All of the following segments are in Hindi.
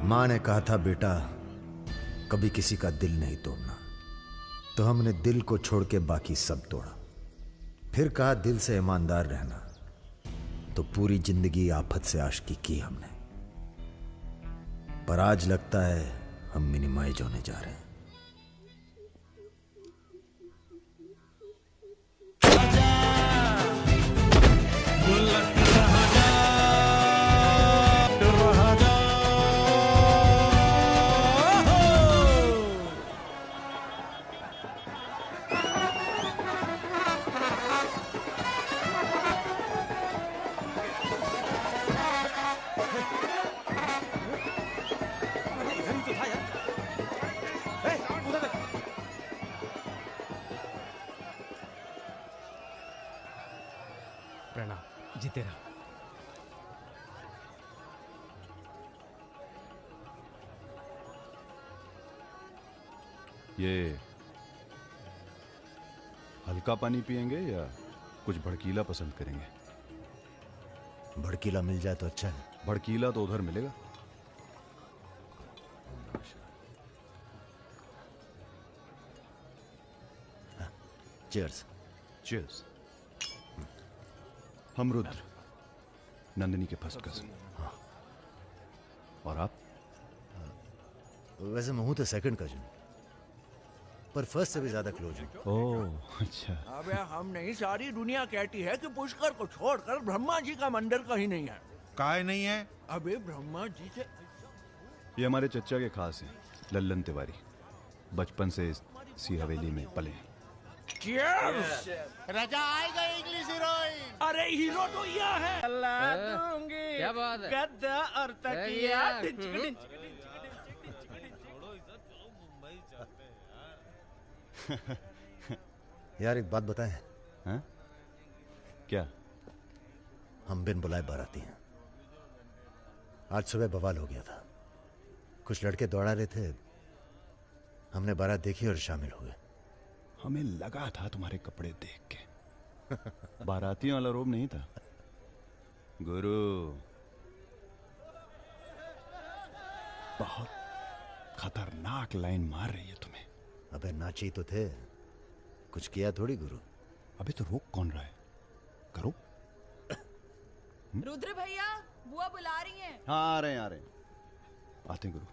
माँ ने कहा था बेटा कभी किसी का दिल नहीं तोड़ना, तो हमने दिल को छोड़ के बाकी सब तोड़ा। फिर कहा दिल से ईमानदार रहना, तो पूरी जिंदगी आफत से आशिकी की हमने। पर आज लगता है हम मिनिमाइज होने जा रहे हैं। प्रणाम। जीते रहो। ये हल्का पानी पिएंगे या कुछ भड़कीला पसंद करेंगे? भड़कीला मिल जाए तो अच्छा है। भड़कीला तो उधर मिलेगा। चीयर्स। चीयर्स। हम रुद्र, नंदिनी के फर्स्ट कजिन। और आप? वैसे मैं हूं तो सेकंड कजिन, पर फर्स्ट से भी ज्यादा क्लोज हूं। ओह अच्छा। अबे हम नहीं, सारी दुनिया कहती है कि पुष्कर को छोड़कर ब्रह्मा जी का मंदिर कहीं नहीं है। काहे नहीं है? अबे ब्रह्मा जी से ये हमारे चच्चा के खास हैं, लल्लन तिवारी। बचपन से इसी हवेली में पले हैं। Cheers! राजा आएगा इंग्लिश हीरोइन। अरे हीरो तो यह है। अल्लाह दूंगी। क्या बात है? गद्दा और तकिया। यार एक बात बताएं। हाँ? क्या? हम बिन बुलाए बाराती हैं। आज सुबह बवाल हो गया था। कुछ लड़के दौड़ा रहे थे, हमने बारात देखी और शामिल हुए। हमें लगा था तुम्हारे कपड़े देख के। बारातियों वाला रोब नहीं था। गुरु बहुत खतरनाक लाइन मार रही है तुम्हें। अबे नाची तो थे, कुछ किया थोड़ी गुरु। अबे तो रोक कौन रहा है? करो। रुद्र भैया, बुआ बुला रही हैं। हाँ आ रहे हैं, आ रहे हैं। आते हैं गुरु।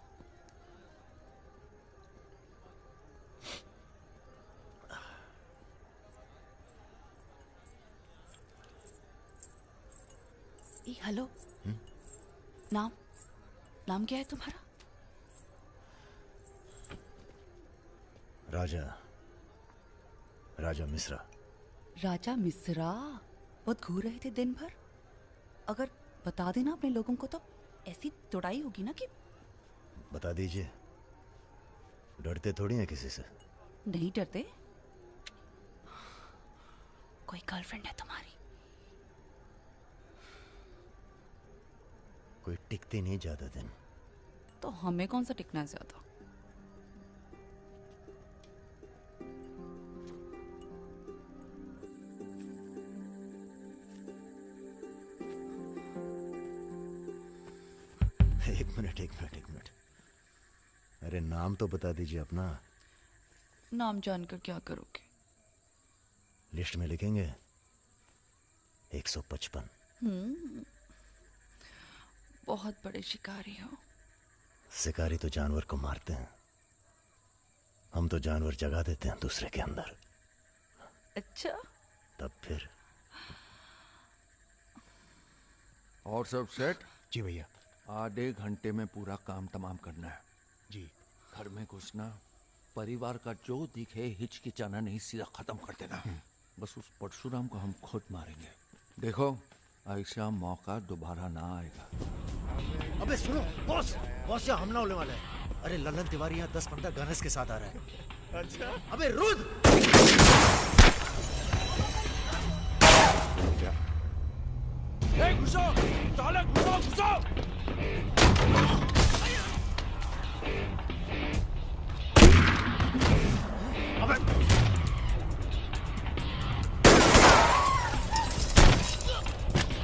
हेलो। नाम नाम क्या है तुम्हारा? राजा मिश्रा। राजा मिश्रा? बहुत घूर रहे थे दिन भर। अगर बता देना अपने लोगों को तो ऐसी तोड़ाई होगी ना कि। बता दीजिए, डरते थोड़ी हैं किसी से। नहीं डरते। कोई गर्लफ्रेंड है तुम्हारी? कोई टिकती नहीं ज्यादा दिन। तो हमें कौन सा टिकना है ज्यादा? एक मिनट। अरे नाम तो बता दीजिए अपना। नाम जानकर क्या करोगे? लिस्ट में लिखेंगे 155। बहुत बड़े शिकारी हो। शिकारी तो जानवर को मारते हैं, हम तो जानवर जगा देते हैं दूसरे के अंदर। अच्छा। तब फिर और सब सेट? जी भैया। आधे घंटे में पूरा काम तमाम करना है। जी। घर में घुसना, परिवार का जो दिखे हिचकिचाना नहीं, सीधा खत्म कर देना। बस उस परशुराम को हम खुद मारेंगे। देखो ऐसा मौका दोबारा ना आएगा। अबे सुनो बॉस, यहाँ हमला होने वाला है। अरे लल्लन तिवारी यहाँ 10-15 गनर्स के साथ आ रहा है। अच्छा। अबे रुद्र! घुसो साले, घुसो।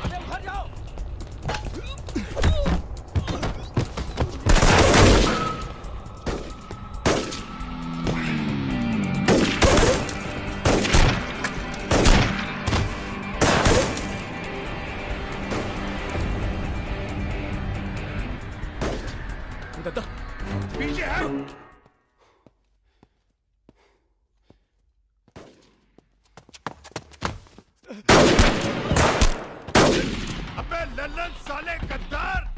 अबे घर जाओ। गद्दा पीछे है। अबे लल्लन साले गद्दार।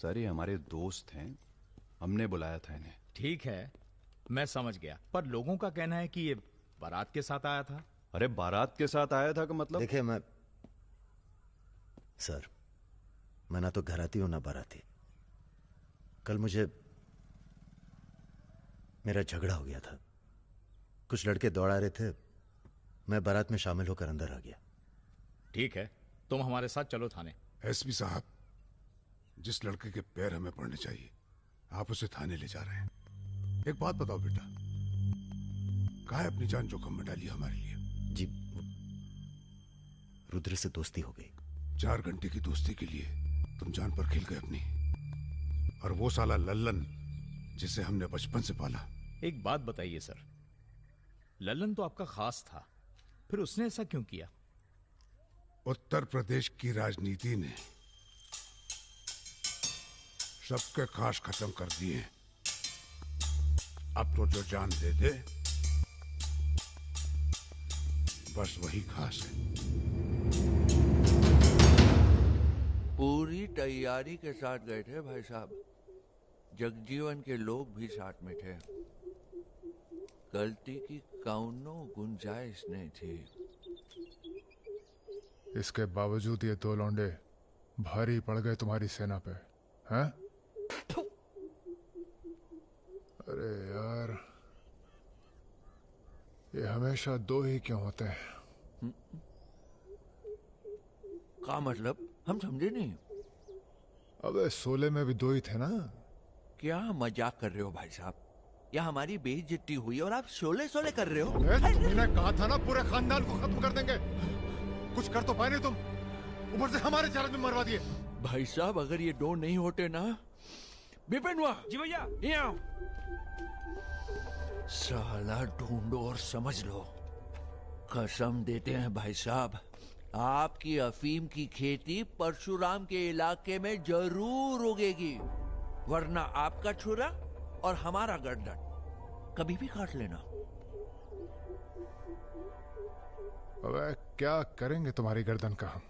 सर ये हमारे दोस्त हैं, हमने बुलाया था इन्हें। ठीक है, मैं समझ गया, पर लोगों का कहना है कि ये बारात के साथ आया था। अरे बारात के साथ आया था का मतलब? देखिए सर, मैं ना तो घराती हूं ना बाराती। कल मुझे मेरा झगड़ा हो गया था, कुछ लड़के दौड़ा रहे थे, मैं बारात में शामिल होकर अंदर आ गया। ठीक है, तुम हमारे साथ चलो थाने। एसपी साहब, जिस लड़के के पैर हमें पड़ने चाहिए आप उसे थाने ले जा रहे हैं। एक बात बताओ बेटा, काहे अपनी जान जोखिम में डाली हमारे लिए? जी, रुद्र से दोस्ती हो गई। 4 घंटे की दोस्ती के लिए तुम जान पर खेल गए अपनी, और वो साला लल्लन जिसे हमने बचपन से पाला। एक बात बताइए सर, लल्लन तो आपका खास था, फिर उसने ऐसा क्यों किया? उत्तर प्रदेश की राजनीति ने सबके खास खत्म कर दिए। अब तो जो जान दे दे बस वही खास है। पूरी तैयारी के साथ गए थे भाई साहब, जगजीवन के लोग भी साथ में थे, गलती की कौनो गुंजाइश नहीं थी। इसके बावजूद ये 2 लौंडे भारी पड़ गए तुम्हारी सेना पे, हैं? अरे यार, ये हमेशा 2 ही क्यों होते हैं? का मतलब? हम समझे नहीं। अबे 16 में भी 2 ही थे ना। क्या मजाक कर रहे हो भाई साहब? या हमारी बेइज्जती हुई और आप 16 कर रहे हो? तुमने कहा था ना पूरे खानदान को खत्म कर देंगे, कुछ कर तो पाए नहीं तुम, ऊपर से हमारे 4 आदमी मरवा दिए। भाई साहब अगर ये 2 नहीं होते ना, बिपिन हुआ जी भैया, यहाँ साला ढूंढो और समझ लो। कसम देते हैं भाई साहब, आपकी अफीम की खेती परशुराम के इलाके में जरूर उगेगी, वरना आपका छुरा और हमारा गर्दन कभी भी काट लेना। अबे क्या करेंगे तुम्हारी गर्दन का हम?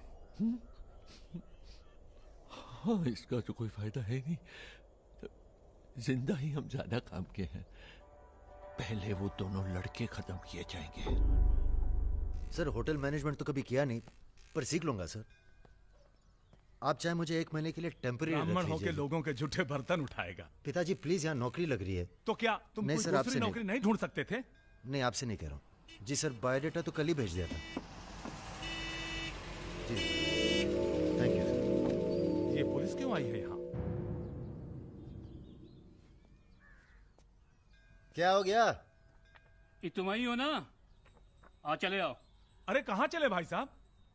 हाँ, इसका तो कोई फायदा है नहीं, जिंदा ही हम ज्यादा काम के हैं। पहले वो दोनों लड़के खत्म किए जाएंगे। सर, होटल मैनेजमेंट तो कभी किया नहीं, पर सीख लूंगा सर। आप चाहे मुझे 1 महीने के लिए टेम्पररी ब्राह्मण होके लोगों के झूठे बर्तन उठाएगा। पिताजी प्लीज, यहाँ नौकरी लग रही है। तो क्या तुम नहीं कोई सर, दूसरी आपसे नौकरी नहीं ढूंढ सकते थे? नहीं, आपसे नहीं कह रहा हूँ जी सर, बायोडेटा तो कल ही भेज दिया था जी। Thank you sir. ये पुलिस क्यों आई है यहाँ? क्या हो गया? तुम ही हो ना? आ चले आओ। अरे कहाँ चले भाई साहब,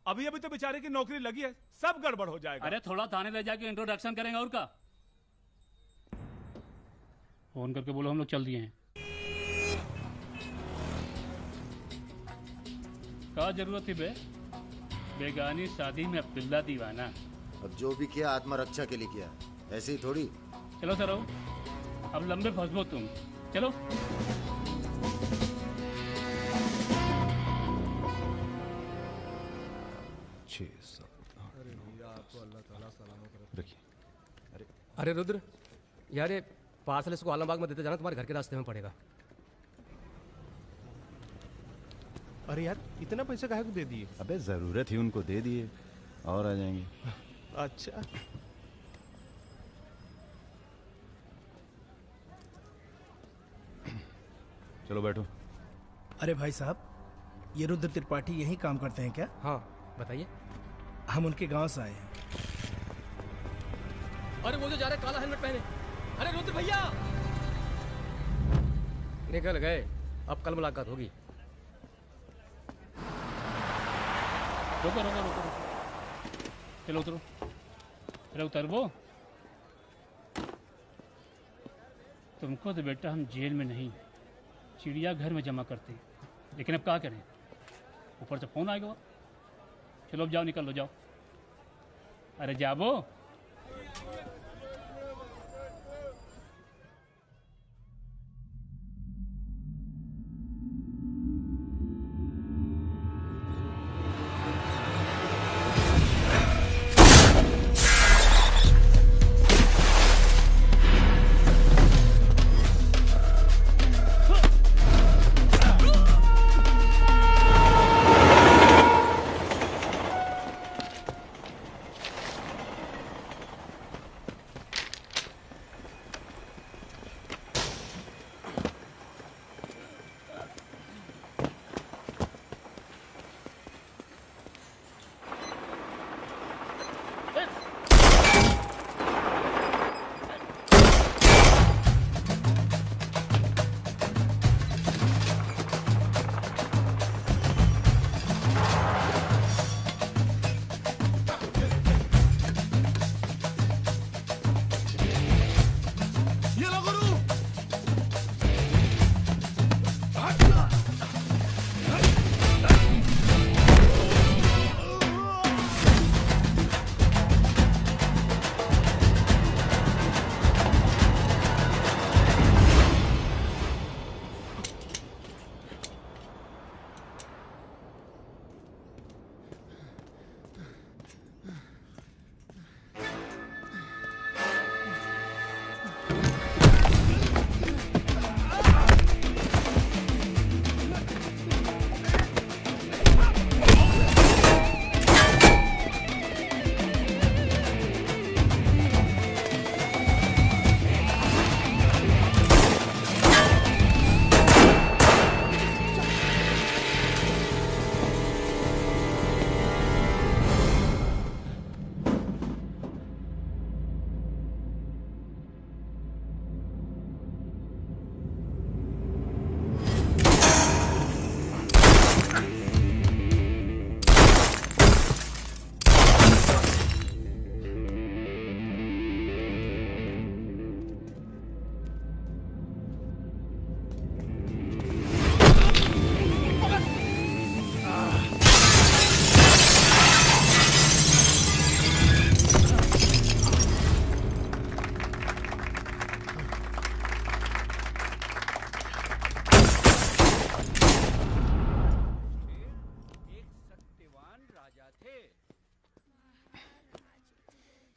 अभी अभी तो बेचारे की नौकरी लगी है, सब गड़बड़ हो जाएगा। अरे थोड़ा थाने ले जाके इंट्रोडक्शन करेंगे और का। फोन करके बोलो हम लोग चल दिए हैं। क्या जरूरत थी बे? बेगानी शादी में पिल्ला दीवाना। अब जो भी किया आत्मरक्षा के लिए किया, ऐसे ही थोड़ी। चलो सर, अब लंबे फंसबो तुम। चलो। रखिए। अरे रुद्र, यार ये पार्सल इसको आलमबाग में देते जाना, तुम्हारे घर के रास्ते में पड़ेगा। अरे यार इतना पैसा काहे को दे दिए? अबे जरूरत ही उनको दे दिए और आ जाएंगे। अच्छा चलो बैठो। अरे भाई साहब, ये रुद्र त्रिपाठी यहीं काम करते हैं क्या? हाँ बताइए। हम उनके गांव से आए हैं। अरे वो जो जा रहे काला हेलमेट पहने, अरे रुद्र भैया निकल गए। अब कल मुलाकात होगी। रुको रुको रुको रुको, चलो उतरो। अरे उतरबो। तुमको तो बेटा हम जेल में नहीं, चिड़ियाघर में जमा करते हैं, लेकिन अब क्या करें, ऊपर से फोन आएगा। चलो अब जाओ, निकल लो, जाओ। अरे जाबो।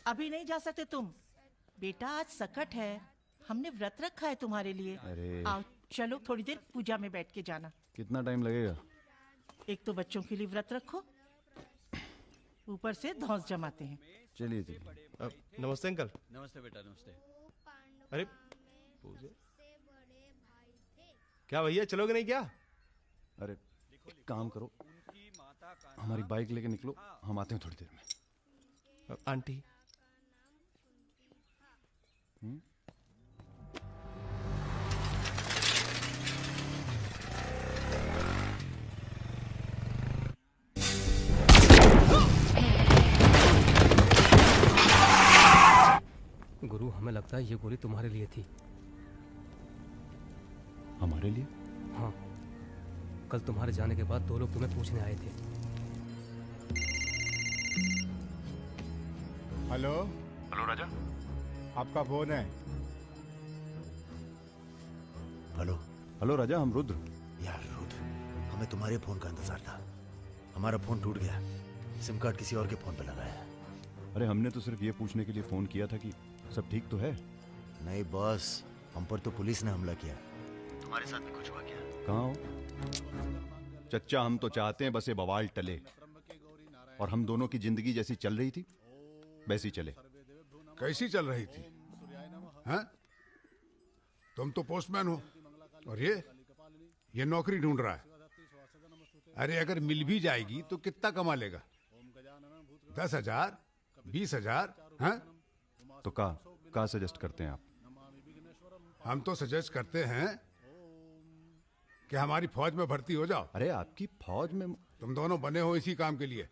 अभी नहीं जा सकते तुम बेटा, आज सकट है, हमने व्रत रखा है तुम्हारे लिए। अरे आओ चलो, थोड़ी देर पूजा में बैठ के जाना। कितना टाइम लगेगा? एक तो बच्चों के लिए व्रत रखो, ऊपर से धौंस जमाते हैं। चलिए चलिए। नमस्ते अंकल। नमस्ते बेटा, नमस्ते। अरे पूजा क्या भैया, चलोगे नहीं क्या? अरे एक काम करो, हमारी बाइक लेके निकलो, हम आते हैं थोड़ी देर में। आंटी गुरु, हमें लगता है ये गोली तुम्हारे लिए थी। हमारे लिए? हाँ, कल तुम्हारे जाने के बाद 2 लोग तुम्हें पूछने आए थे। हेलो हेलो राजा, आपका फोन है। हेलो। हेलो राजा, हम रुद्र। यार रुद्र, हमें तुम्हारे फोन का इंतजार था। हमारा फोन टूट गया, सिम कार्ड किसी और के फोन पे लगाया है। अरे हमने तो सिर्फ ये पूछने के लिए फोन किया था कि सब ठीक तो है। नहीं बॉस, हम पर तो पुलिस ने हमला किया। तुम्हारे साथ भी कुछ हुआ क्या? कहाँ हो चच्चा? हम तो चाहते हैं बस ये बवाल टले और हम दोनों की जिंदगी जैसी चल रही थी वैसी चले। कैसी चल रही थी? हैं? तुम तो पोस्टमैन हो और ये नौकरी ढूंढ रहा है। अरे अगर मिल भी जाएगी तो कितना कमा लेगा? 10,000, 20,000? हैं? तो का सजेस्ट करते हैं आप? हम तो सजेस्ट करते हैं कि हमारी फौज में भर्ती हो जाओ। अरे आपकी फौज में? तुम दोनों बने हो इसी काम के लिए।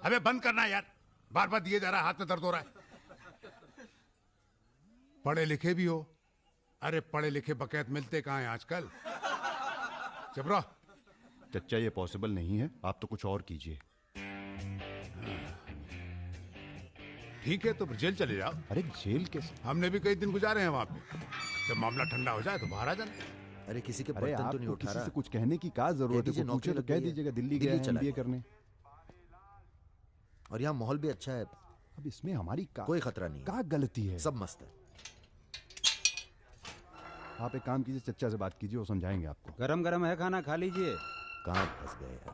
अबे बंद करना यार, बार बार दिए जा रहा है, हाथ में दर्द हो रहा है। पढ़े लिखे भी हो। अरे पढ़े लिखे बकैत मिलते कहाँ हैं आजकल? चुप रहो। चच्चा ये पॉसिबल नहीं है, आप तो कुछ और कीजिए। ठीक है तो फिर जेल चले जाओ। अरे जेल कैसे? हमने भी कई दिन गुजारे हैं वहां पे। जब मामला ठंडा हो जाए तो बाहर आ जाना। अरे किसी के अरे बर्तन तो नहीं उठा किसी रहा। से कुछ कहने की क्या जरूरत है? कोई पूछे तो कह दीजिएगा दिल्ली गया है MBA करने। और यहाँ माहौल भी अच्छा है। अब इसमें हमारी कोई खतरा नहीं, क्या गलती है? सब मस्त है। आप एक काम कीजिए, चच्चा से बात कीजिए, वो समझाएंगे आपको। गरम गरम है खाना, खा लीजिए। कहाँ फंस गए यार?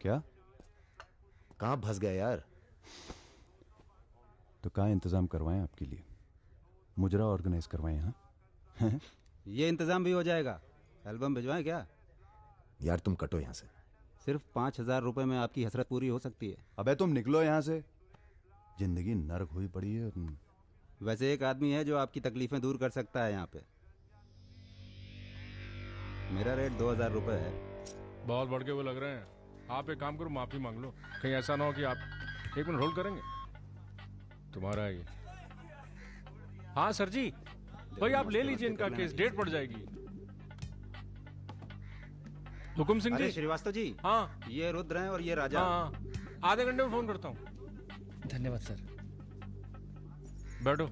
क्या? कहाँ फंस गए यार? तो क्या इंतजाम करवाएं आपके लिए? मुजरा ऑर्गेनाइज करवाएं? हाँ ये इंतजाम भी हो जाएगा। एल्बम भिजवाएं क्या? यार तुम कटो यहाँ से। सिर्फ 5,000 रुपए में आपकी हसरत पूरी हो सकती है। अबे तुम निकलो यहाँ से, जिंदगी नर्क हुई पड़ी है। वैसे एक आदमी है जो आपकी तकलीफें दूर कर सकता है यहाँ पे। मेरा रेट 2,000 रुपए है। बहुत बढ़ के वो लग रहे हैं। आप एक काम करो, माफी मांग लो। कहीं ऐसा ना हो कि आप 1 मिनट होल्ड करेंगे। तुम्हारा ये। हाँ सर जी, भाई आप ले लीजिए इनका केस, डेट पड़ जाएगी। हुकुम सिंह जी। श्रीवास्तव जी। हाँ ये रुद्र हैं और ये राजा। हाँ, आधे घंटे में फोन करता हूँ। धन्यवाद सर। बैठो।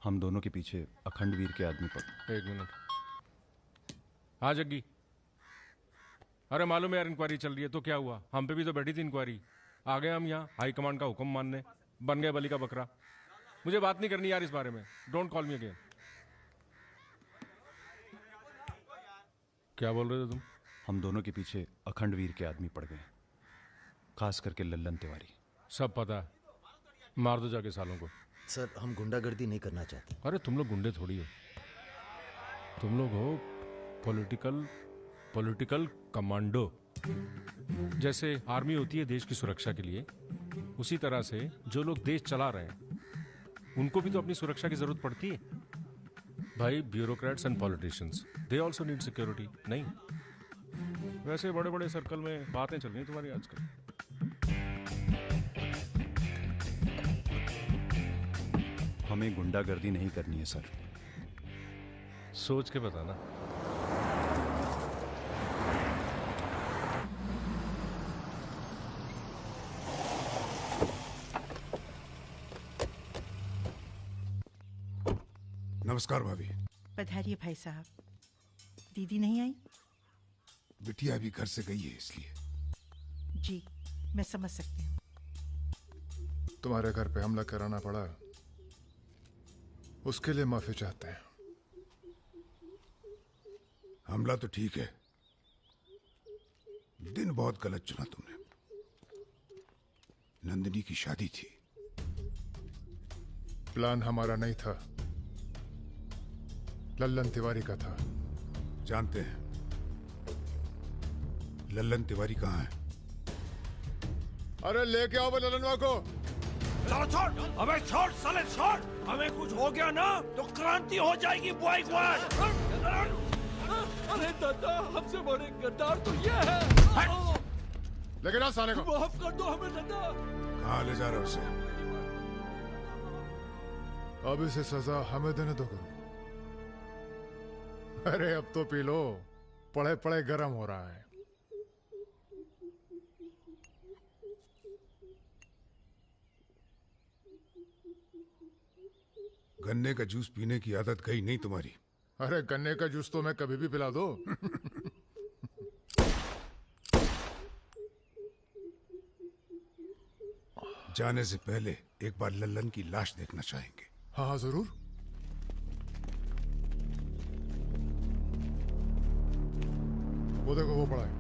हम दोनों के पीछे अखंड वीर के आदमी पड़। 1 मिनट। हाँ जग्गी। अरे मालूम है यार, इंक्वायरी चल रही है। तो क्या हुआ? हम पे भी तो बैठी थी इंक्वायरी। आ गए हम यहाँ हाई कमांड का हुक्म मानने, बन गए बलि का बकरा। मुझे बात नहीं करनी यार इस बारे में। Don't call me again. क्या बोल रहे थे तुम? हम दोनों के पीछे अखंड वीर के आदमी पड़ गए, खास करके लल्लन तिवारी। सब पता है, मार दो जाके सालों को। सर हम गुंडागर्दी नहीं करना चाहते। अरे तुम लोग गुंडे थोड़ी हो, तुम लोग हो पॉलिटिकल कमांडो। जैसे आर्मी होती है देश की सुरक्षा के लिए, उसी तरह से जो लोग देश चला रहे हैं उनको भी तो अपनी सुरक्षा की जरूरत पड़ती है भाई। Bureaucrats and politicians, they also need security. नहीं, वैसे बड़े बड़े सर्कल में बातें चल रही हैं तुम्हारी आजकल। हमें गुंडागर्दी नहीं करनी है सर। सोच के बताना। नमस्कार भाभी। पधारिए भाई साहब। दीदी नहीं आई? बिटिया अभी घर से गई है इसलिए। जी मैं समझ सकती हूँ। तुम्हारे घर पे हमला कराना पड़ा, उसके लिए माफी चाहते हैं। हमला तो ठीक है, दिन बहुत गलत चुना तुमने। नंदिनी की शादी थी। प्लान हमारा नहीं था, लल्लन तिवारी का था। जानते हैं। लल्लन तिवारी कहाँ है? अरे लेके आओ लल्लनवा को। चलो छोड़, अबे छोड़ साले छोड़। हमें कुछ हो गया ना तो क्रांति हो जाएगी बॉय स्क्वाड। अरे दादा, हमसे बड़े गद्दार तो ये है। लेके जाओ साले को। माफ कर दो हमें दादा। कहाँ ले जा रहे हो उसे? अब इसे सजा हमें देने दो गुरु। अरे अब तो पी लो, पड़े पड़े गरम हो रहा है। गन्ने का जूस पीने की आदत गई नहीं तुम्हारी। अरे गन्ने का जूस तो मैं कभी भी पिला दो। जाने से पहले एक बार लल्लन की लाश देखना चाहेंगे। हाँ हाँ जरूर। वो देखो वो पड़ा है।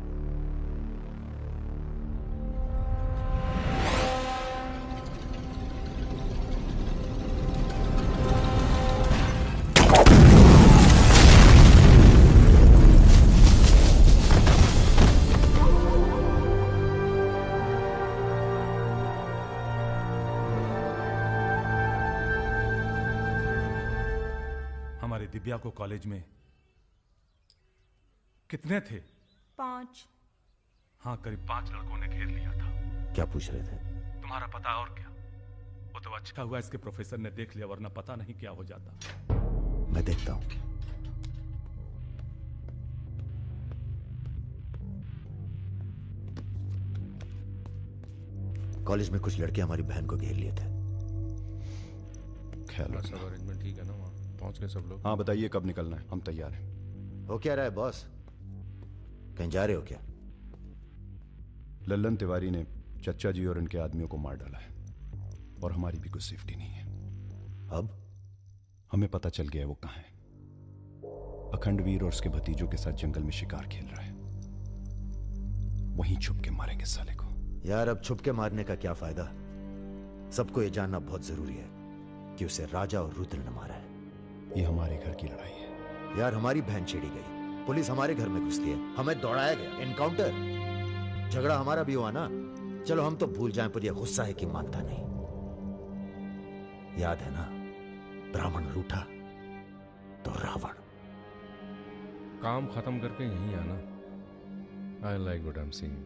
हमारे दिव्या को कॉलेज में कितने थे? 5। हाँ, करीब 5 लड़कों ने घेर लिया था। क्या पूछ रहे थे? तुम्हारा पता और क्या? वो तो अच्छा हुआ इसके प्रोफेसर ने देख लिया, वरना पता नहीं क्या हो जाता। मैं देखता हूं। कॉलेज में कुछ लड़के हमारी बहन को घेर लिए थे। ख्याल रखना। सब अरेंजमेंट ठीक है ना? वहाँ पहुंच गए सब लोग? हाँ बताइए कब निकलना है, हम तैयार हैं। हो क्या रहा है बॉस? कहीं जा रहे हो क्या? लल्लन तिवारी ने चच्चा जी और इनके आदमियों को मार डाला है और हमारी भी कोई सेफ्टी नहीं है। अब हमें पता चल गया है वो कहां है। अखंडवीर और उसके भतीजों के साथ जंगल में शिकार खेल रहा है। वहीं छुप के मारेंगे साले को। यार अब छुप के मारने का क्या फायदा? सबको ये जानना बहुत जरूरी है कि उसे राजा और रुद्र ने मारा है। ये हमारे घर की लड़ाई है। यार हमारी बहन छेड़ी गई, पुलिस हमारे घर में घुसती है, हमें दौड़ाया गया, एनकाउंटर। झगड़ा हमारा भी हुआ ना। चलो हम तो भूल जाएं, पर यह गुस्सा है कि मानता नहीं। याद है ना, ब्राह्मण रूठा तो रावण। काम खत्म करके यहीं आना। I like what I am seeing.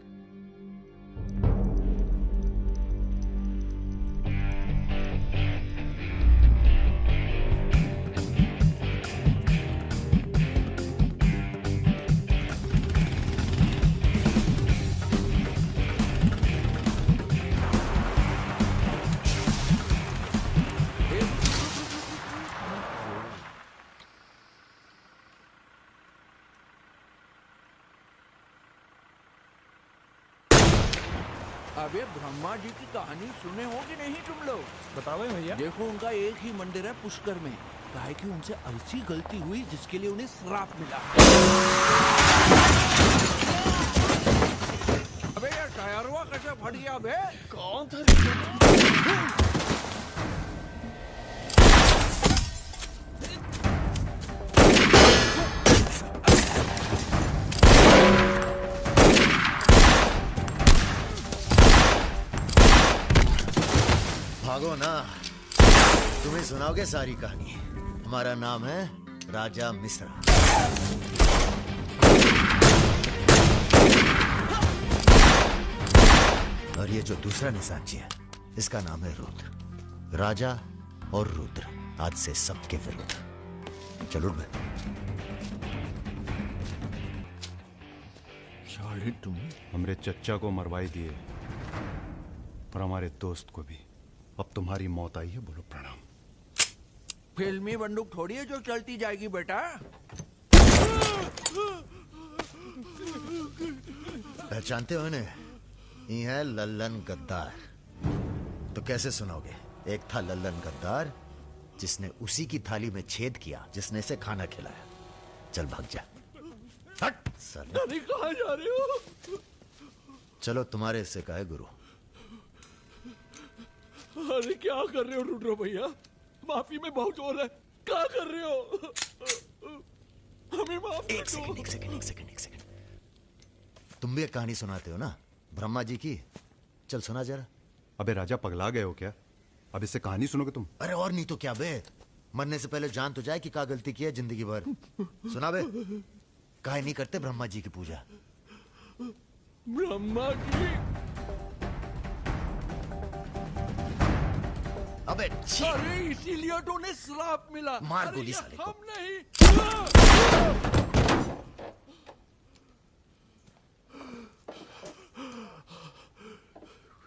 अबे ब्रह्मा जी की कहानी सुने हो कि नहीं तुम लोग? बताओ भैया। देखो उनका एक ही मंदिर है पुष्कर में। काहे कि उनसे ऐसी गलती हुई जिसके लिए उन्हें श्राप मिला। अबे यार टायरवा कैसे फट गया बे? कौन था? भागो ना, तुम्हें सुनाओगे सारी कहानी। हमारा नाम है राजा मिश्रा। और ये जो दूसरा निशानची है, इसका नाम है रुद्र। राजा और रुद्र आज से सबके विरुद्ध। चलो बे। साले तुम हमरे चच्चा को मरवाई दिए और हमारे दोस्त को भी। अब तुम्हारी मौत आई है, बोलो प्रणाम। फिल्मी बंदूक थोड़ी है जो चलती जाएगी बेटा। पहचानते हो इन्हें? ये है लल्लन गद्दार। तो कैसे सुनाओगे? एक था लल्लन गद्दार जिसने उसी की थाली में छेद किया जिसने इसे खाना खिलाया। चल भाग जा। हट साले। अरे कहाँ जा रहे हो? चलो तुम्हारे हिस्से का है गुरु। अरे क्या कर रहे हो रुद्र भैया? माफी में बहुत जोर है। क्या कर रहे हो? हमें माफ एक सेकंड। तुम भी एक कहानी सुनाते हो ना ब्रह्मा जी की। चल सुना जरा। अबे राजा पगला गए हो क्या? अब इससे कहानी सुनोगे तुम? अरे और नहीं तो क्या बे, मरने से पहले जान तो जाए कि क्या गलती की है जिंदगी भर। सुना बे। काहे नहीं करते ब्रह्मा जी की पूजा? ब्रह्मा जी? अबे अरे इसीलिए तो उन्हें श्राप मिला। मार गोली साले को। हम नहीं।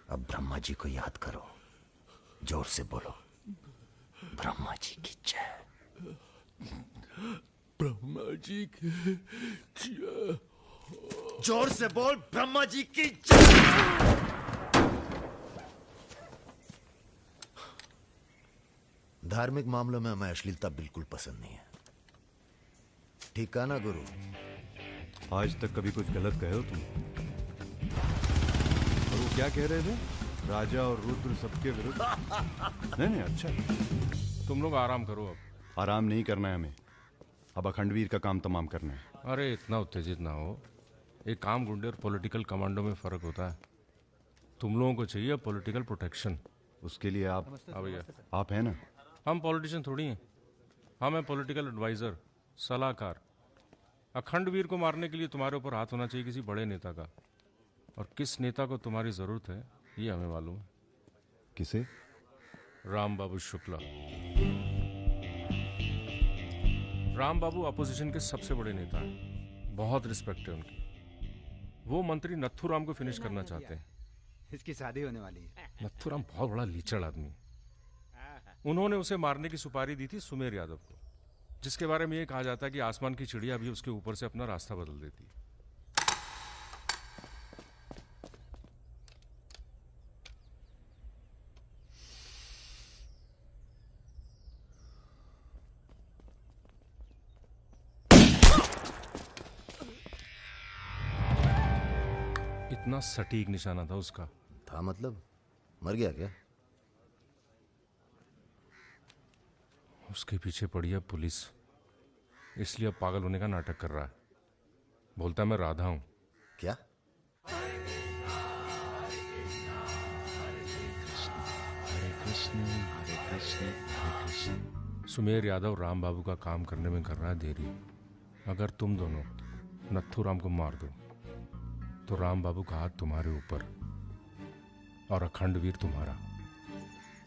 अब ब्रह्मा जी को याद करो, जोर से बोलो। ब्रह्मा जी की जय। ब्रह्मा जी की जय। जोर से बोल, ब्रह्मा जी की जय। धार्मिक मामलों में हमें अश्लीलता बिल्कुल पसंद नहीं है। ठीक कहा ना गुरु? आज तक कभी कुछ गलत कहे हो तुम? और वो क्या कह रहे थे? राजा और रुद्र सबके विरुद्ध। नहीं, अच्छा। तुम लोग आराम करो अब। आराम नहीं करना है हमें, अब अखंडवीर का काम तमाम करना है। अरे इतना उत्तेजित ना हो। एक काम गुंडे और पॉलिटिकल कमांडो में फर्क होता है। तुम लोगों को चाहिए पॉलिटिकल प्रोटेक्शन। उसके लिए आप भैया आप हैं ना? हम पॉलिटिशियन थोड़ी हैं, हम हैं पॉलिटिकल एडवाइजर, सलाहकार। अखंडवीर को मारने के लिए तुम्हारे ऊपर हाथ होना चाहिए किसी बड़े नेता का, और किस नेता को तुम्हारी जरूरत है ये हमें मालूम है। किसे? राम बाबू शुक्ला। राम बाबू अपोजिशन के सबसे बड़े नेता हैं, बहुत रिस्पेक्ट है उनकी। वो मंत्री नथुराम को फिनिश करना चाहते हैं। इसकी शादी होने वाली है। नथुराम बहुत बड़ा लीचड़ आदमी है। उन्होंने उसे मारने की सुपारी दी थी सुमेर यादव को, जिसके बारे में ये कहा जाता है कि आसमान की चिड़िया भी उसके ऊपर से अपना रास्ता बदल देती है। इतना सटीक निशाना था उसका। था मतलब? मर गया क्या? उसके पीछे पड़ी है पुलिस, इसलिए अब पागल होने का नाटक कर रहा है। बोलता है मैं राधा हूं। क्या? सुमेर यादव राम बाबू का काम करने में कर रहा है देरी। अगर तुम दोनों नथुराम को मार दो तो राम बाबू का हाथ तुम्हारे ऊपर और अखंडवीर तुम्हारा,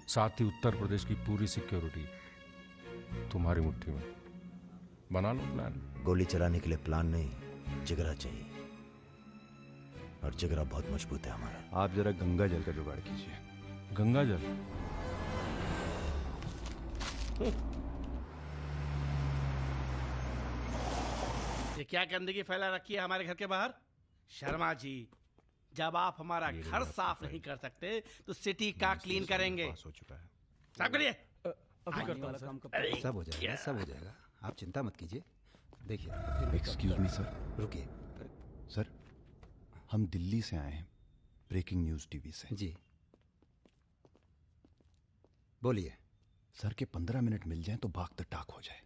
साथ ही उत्तर प्रदेश की पूरी सिक्योरिटी तुम्हारी मुट्ठी में। बना लो प्लान। गोली चलाने के लिए प्लान नहीं, जिगरा चाहिए, और जिगरा बहुत मजबूत है हमारा। आप जरा गंगा जल का जुगाड़ कीजिए। गंगा जल? ये क्या गंदगी फैला रखी है हमारे घर के बाहर? शर्मा जी, जब आप हमारा घर साफ नहीं कर सकते तो सिटी का क्लीन करेंगे। हो चुका है। साफ करिए। अभी करता हूं सर। सब हो जाएगा, सब हो जाएगा, आप चिंता मत कीजिए। देखिए। Excuse me sir. रुकिए सर, हम दिल्ली से आए हैं, ब्रेकिंग न्यूज टीवी से। जी बोलिए। सर के 15 मिनट मिल जाएं तो भाग द टाक हो जाए।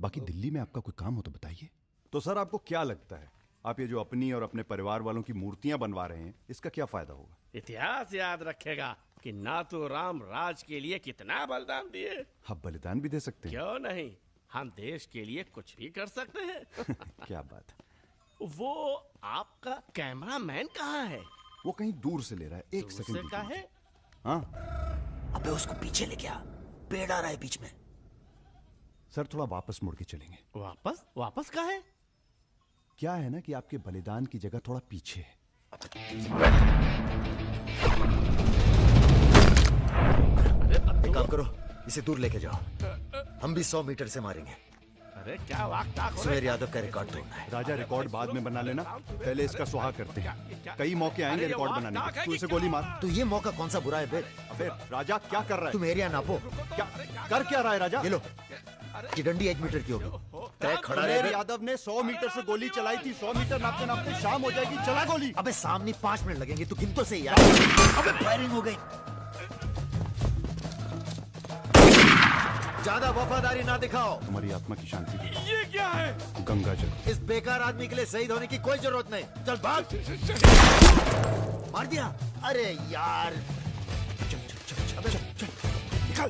बाकी दिल्ली में आपका कोई काम हो तो बताइए। तो सर आपको क्या लगता है, आप ये जो अपनी और अपने परिवार वालों की मूर्तियां बनवा रहे हैं, इसका क्या फायदा होगा? इतिहास याद रखेगा कि नाथुराम राज के लिए कितना बलिदान दिए। आप बलिदान भी दे सकते हैं। क्यों नहीं, हम देश के लिए कुछ भी कर सकते हैं। क्या बात है। वो आपका कैमरामैन कहाँ है? वो कहीं दूर से ले रहा है, एक सेकंड का है। हाँ। अबे उसको पीछे ले गया, पेड़ आ रहा है बीच में। सर थोड़ा वापस मुड़ के चलेंगे। वापस? वापस कहाँ है? क्या है ना कि आपके बलिदान की जगह थोड़ा पीछे है। एक काम करो, इसे दूर लेके जाओ, हम भी 100 मीटर से मारेंगे। अरे क्या वाकताक हो सुमेर यादव का रिकॉर्ड तोड़ना है। राजा रिकॉर्ड बाद में बना लेना, पहले इसका सुहा करते हैं। कई मौके आएंगे रिकॉर्ड बनाने के। तू इसे गोली मार। तो ये मौका कौन सा बुरा है बे? अबे राजा क्या कर रहा है? तुम एरिया नापो। क्या कर क्या रहा है राजा? ये लो, ये डंडी 1 मीटर की होगी। तय खड़ा सुमेर रहे। यादव ने 100 मीटर से गोली चलाई थी। 100 मीटर नापते नापते शाम हो जाएगी, चला गोली। अबे सामने 5 मिनट लगेंगे, तू गिन तो सही यार। अबे फायरिंग हो गई। ज्यादा वफादारी ना दिखाओ। तुम्हारी आत्मा की शांति के लिए। ये क्या है? गंगा जल। इस बेकार आदमी के लिए शहीद होने की कोई जरूरत नहीं। चल भाग। मार दिया? अरे यार। चल चल चल चल चल निकल।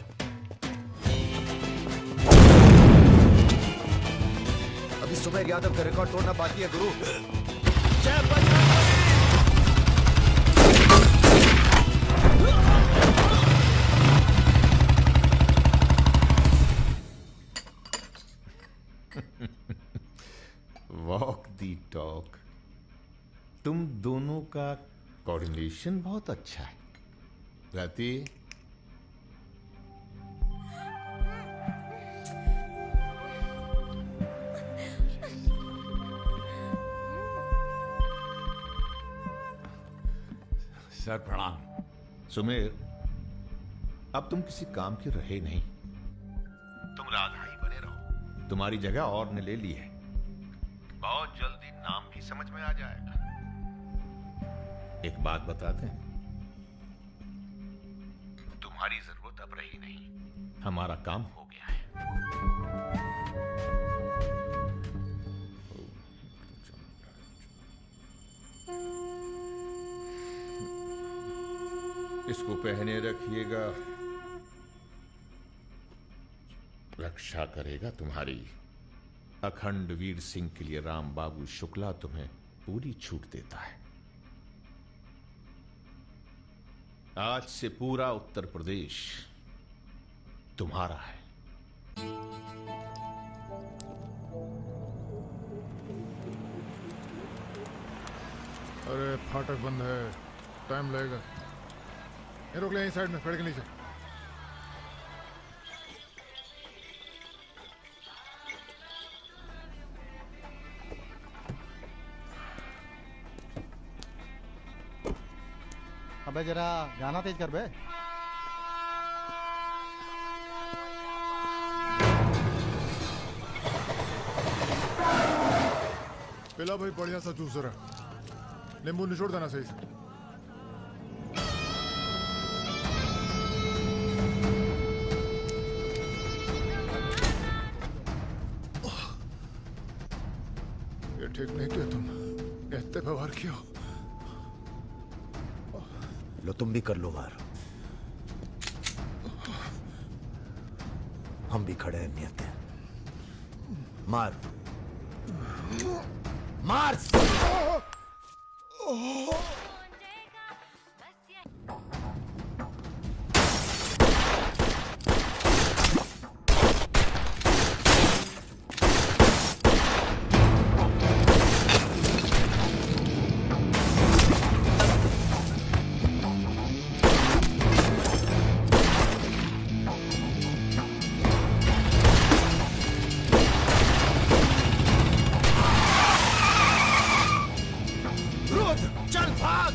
अभी सुमेर यादव का रिकॉर्ड तोड़ना बाकी है गुरु। जय बजरंगबली। वॉक दी टॉक। तुम दोनों का कोऑर्डिनेशन बहुत अच्छा है। रति, सर प्रणाम। सुमेर, अब तुम किसी काम के रहे नहीं, तुम राधा ही बने रहो। तुम्हारी जगह और ने ले ली है, बहुत जल्दी नाम भी समझ में आ जाएगा। एक बात बताते हैं, तुम्हारी जरूरत अब रही नहीं, हमारा काम हो गया है। इसको पहने रखिएगा, रक्षा करेगा तुम्हारी। अखंड वीर सिंह के लिए राम बाबू शुक्ला तुम्हें पूरी छूट देता है। आज से पूरा उत्तर प्रदेश तुम्हारा है। अरे फाटक बंद है, टाइम लगेगा। ये रोक ले यहीं साइड में, पेड़ के नीचे। अबे जरा गाना तेज कर बे। पिला भाई बढ़िया सा जूस रहा, नींबू निचोड़ देना सही से। ये ठीक नहीं किया तुम, इतने व्यवहार किया। लो तुम भी कर लो वार, हम भी खड़े हैं नियत है। मार मार। चल भाग।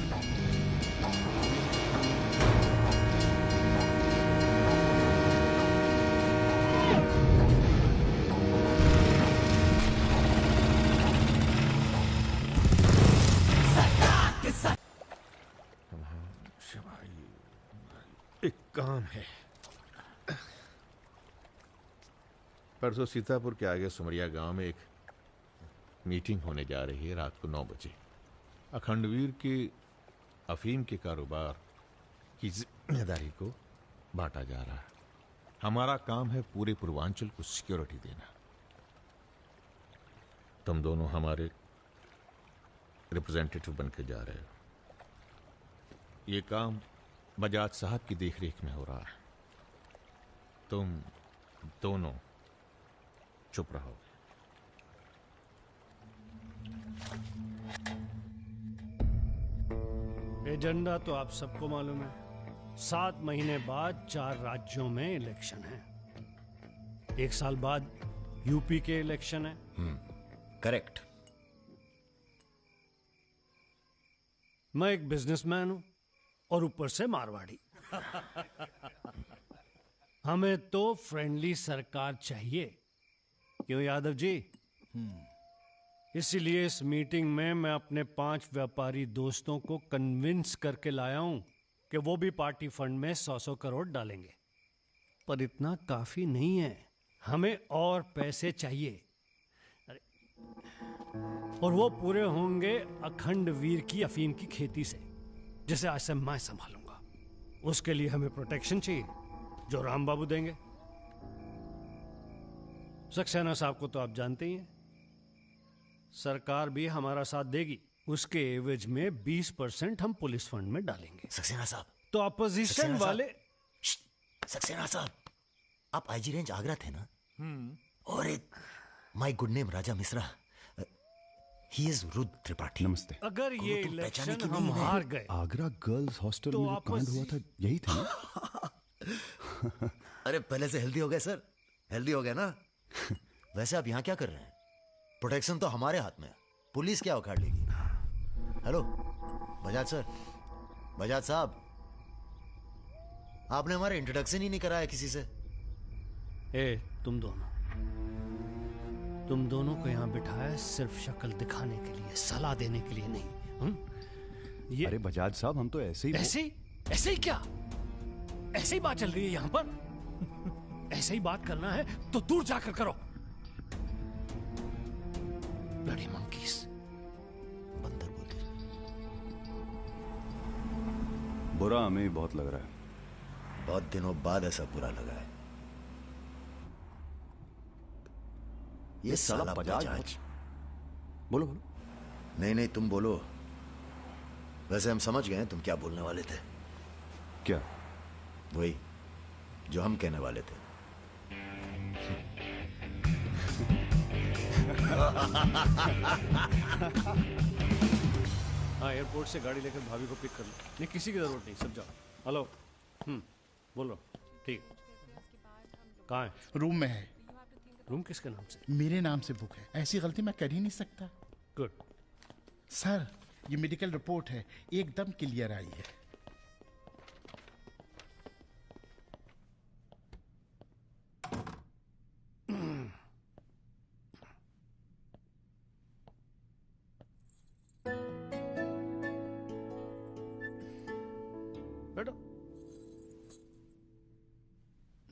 एक काम है, परसों सीतापुर के आगे सुमरिया गांव में एक मीटिंग होने जा रही है रात को 9 बजे। अखंडवीर के अफीम के कारोबार की जिम्मेदारी को बांटा जा रहा है। हमारा काम है पूरे पूर्वांचल को सिक्योरिटी देना। तुम दोनों हमारे रिप्रेजेंटेटिव बनकर जा रहे हो। ये काम बजाज साहब की देखरेख में हो रहा है। तुम दोनों चुप रहो। एजेंडा तो आप सबको मालूम है। 7 महीने बाद 4 राज्यों में इलेक्शन है। 1 साल बाद यूपी के इलेक्शन है। करेक्ट। मैं एक बिजनेसमैन हूं और ऊपर से मारवाड़ी। हमें तो फ्रेंडली सरकार चाहिए, क्यों यादव जी? इसीलिए इस मीटिंग में मैं अपने 5 व्यापारी दोस्तों को कन्विंस करके लाया हूं कि वो भी पार्टी फंड में 100-100 करोड़ डालेंगे। पर इतना काफी नहीं है, हमें और पैसे चाहिए। और वो पूरे होंगे अखंड वीर की अफीम की खेती से, जिसे आज से मैं संभालूंगा। उसके लिए हमें प्रोटेक्शन चाहिए, जो राम बाबू देंगे। सक्सेना साहब को तो आप जानते ही हैं, सरकार भी हमारा साथ देगी। उसके एवज में 20% हम पुलिस फंड में डालेंगे। सक्सेना साहब तो अपोजिशन वाले। सक्सेना साहब, आप आईजी रेंज आगरा थे ना? और एक my good name Raja Mishra, he is Rudra Tripathi. नमस्ते। अगर ये इलेक्शन हम हार गए, आगरा गर्ल्स हॉस्टल तो में जो कांड हुआ था यही था ना? अरे पहले से हेल्दी हो गए सर, हेल्दी हो गए ना। वैसे आप यहाँ क्या कर रहे हैं? प्रोटेक्शन तो हमारे हाथ में है, पुलिस क्या उखाड़ लेगी। हेलो बजाज सर, बजाज साहब, आपने हमारा इंट्रोडक्शन ही नहीं कराया किसी से। तुम दोनों को यहाँ बिठाया सिर्फ शक्ल दिखाने के लिए, सलाह देने के लिए नहीं। ये अरे बजाज साहब, हम तो ऐसे ही क्या? ऐसे ही बात चल रही है यहाँ पर। ऐसे ही बात करना है तो दूर जाकर करो। ब्लडी मंकीज, बंदर बोलते। बुरा हमें ही बहुत लग रहा है। बहुत दिनों बाद ऐसा बुरा लगा है। ये साला बजाज। बोलो। नहीं, तुम बोलो। वैसे हम समझ गए तुम क्या बोलने वाले थे। क्या? वही जो हम कहने वाले थे। हाँ, एयरपोर्ट से गाड़ी लेकर भाभी को पिक कर लो। नहीं, किसी की जरूरत नहीं, सब जाओ। हेलो, बोलो। ठीक, कहाँ है? रूम में है। रूम किसके नाम से? मेरे नाम से बुक है। ऐसी गलती मैं कर ही नहीं सकता। गुड। सर, ये मेडिकल रिपोर्ट है, एकदम क्लियर आई है। बैठो।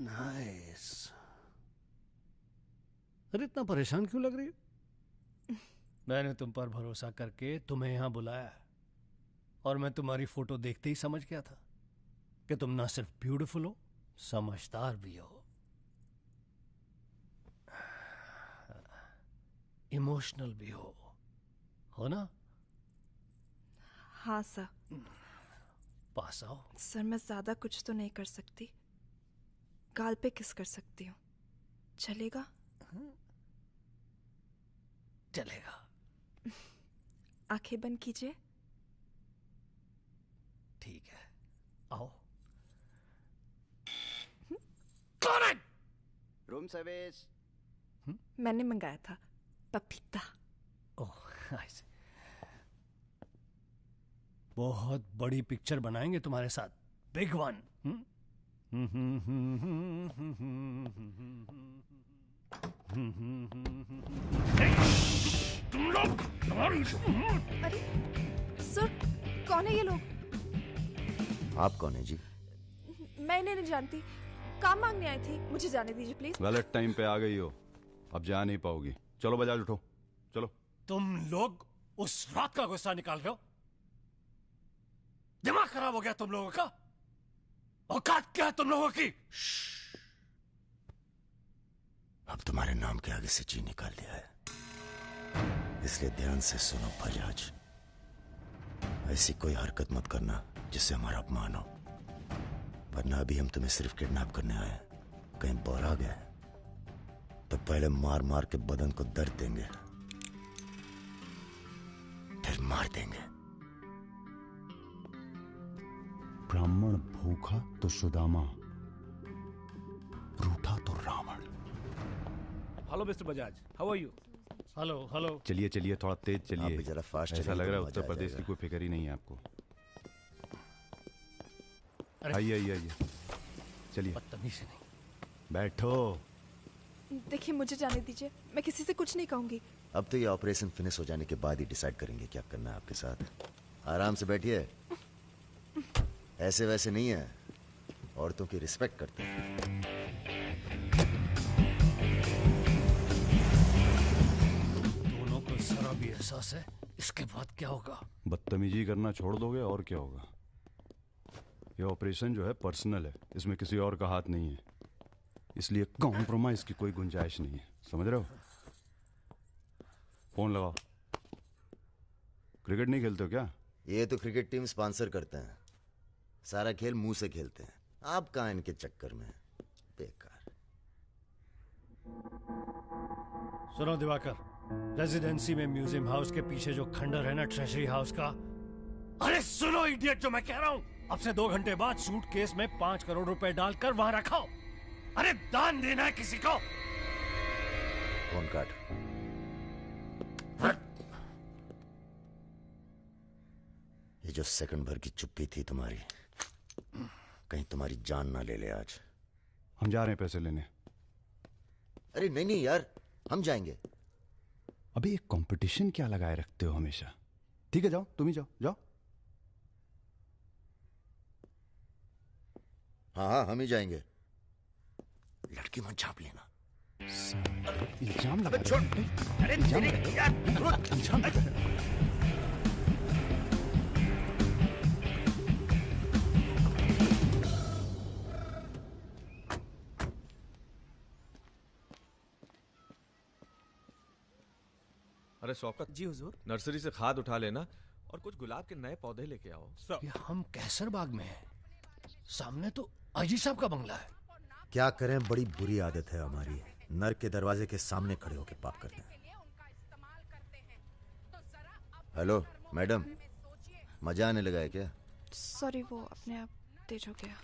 नाइस। अरे इतना परेशान क्यों लग रही हो? मैंने तुम पर भरोसा करके तुम्हें यहां बुलाया और मैं तुम्हारी फोटो देखते ही समझ गया था कि तुम ना सिर्फ ब्यूटीफुल हो, समझदार भी हो, इमोशनल भी हो ना? हाँ सर। पास आओ। सर, मैं ज्यादा कुछ तो नहीं कर सकती। गाल पे किस कर सकती हूँ, चलेगा? चलेगा। आंखें बंद कीजिए। ठीक है, आओ। कौन है? Room service. मैंने मंगाया था, पपीता। ओह, ऐसे। बहुत बड़ी पिक्चर बनाएंगे तुम्हारे साथ, बिग वन। तुम लोग। अरे सर, कौन है ये लोग? आप कौन है जी? मैं इन्हें नहीं जानती, काम मांगने आई थी। मुझे जाने दीजिए प्लीज। गलत टाइम पे आ गई हो, अब जा नहीं पाओगी। चलो बजाज, उठो, चलो। तुम लोग उस रात का गुस्सा निकाल रहे हो? दिमाग खराब हो गया तुम लोगों का? औकात क्या है तुम लोगों की? अब तुम्हारे नाम के आगे से ची निकाल दिया है, इसलिए ध्यान से सुनो बजाज। ऐसी कोई हरकत मत करना जिससे हमारा अपमान हो, वरना अभी हम तुम्हें सिर्फ किडनैप करने आए हैं। कहीं बौरा गए तो पहले मार मार के बदन को दर्द देंगे, फिर मार देंगे। ब्राह्मण भूखा तो सुदामा, रूठा तो Ravan. Hello mister Bajaj, how are you? Hello. चलिए चलिए, थोड़ा तेज चलिए। आप भी जरा फास्ट ऐसा चलिए लग तो रहा है मजा उत्तर आ प्रदेश जाएगा। की कोई फिक्र ही नहीं है आपको। आइए। चलिए। बदतमीजी नहीं। बैठो। देखिए, मुझे जाने दीजिए, मैं किसी से कुछ नहीं कहूंगी। अब तो ये ऑपरेशन फिनिश हो जाने के बाद ही डिसाइड करेंगे क्या करना है आपके साथ। आराम से बैठिए, ऐसे वैसे नहीं है, औरतों की रिस्पेक्ट करते हैं। दोनों को जरा भी एहसास है इसके बाद क्या होगा? बदतमीजी करना छोड़ दोगे और क्या होगा? ये ऑपरेशन जो है पर्सनल है, इसमें किसी और का हाथ नहीं है, इसलिए कॉम्प्रोमाइज की कोई गुंजाइश नहीं है। समझ रहे हो? फोन लगाओ। क्रिकेट नहीं खेलते हो क्या? ये तो क्रिकेट टीम स्पॉन्सर करते हैं, सारा खेल मुंह से खेलते हैं। आप कहाँ इनके चक्कर में? बेकार। सुनो दिवाकर, रेजिडेंसी में म्यूजियम हाउस के पीछे जो खंडर है ना, ट्रेजरी हाउस का। अरे सुनो इडियट, जो मैं कह रहा हूं, अब से 2 घंटे बाद सूटकेस में 5 करोड़ रुपए डालकर वहां रखो। अरे दान देना है किसी को। फोन काट। ये जो सेकंड भर की चुप्पी थी तुम्हारी, कहीं तुम्हारी जान ना ले ले आज। हम जा रहे हैं पैसे लेने। अरे नहीं नहीं यार, हम जाएंगे। अबे एक कंपटीशन क्या लगाए रखते हो हमेशा। ठीक है जाओ, तुम ही जाओ जाओ। हाँ हाँ हम ही जाएंगे। लड़की मत झाप लेना। इल्जाम लगा छोड़। अरे यार इल्जाम लगा। अरे शौकत जी हुजूर। नर्सरी से खाद उठा लेना और कुछ गुलाब के नए पौधे लेके आओ सब। ये हम कैसर बाग में हैं। सामने तो अजी साहब का बंगला है। क्या करें, बड़ी बुरी आदत है हमारी। नर के दरवाजे के सामने खड़े होकर पाप करते हैं। हेलो मैडम, मजा आने लगा है क्या? सॉरी, वो अपने आप तेज हो गया।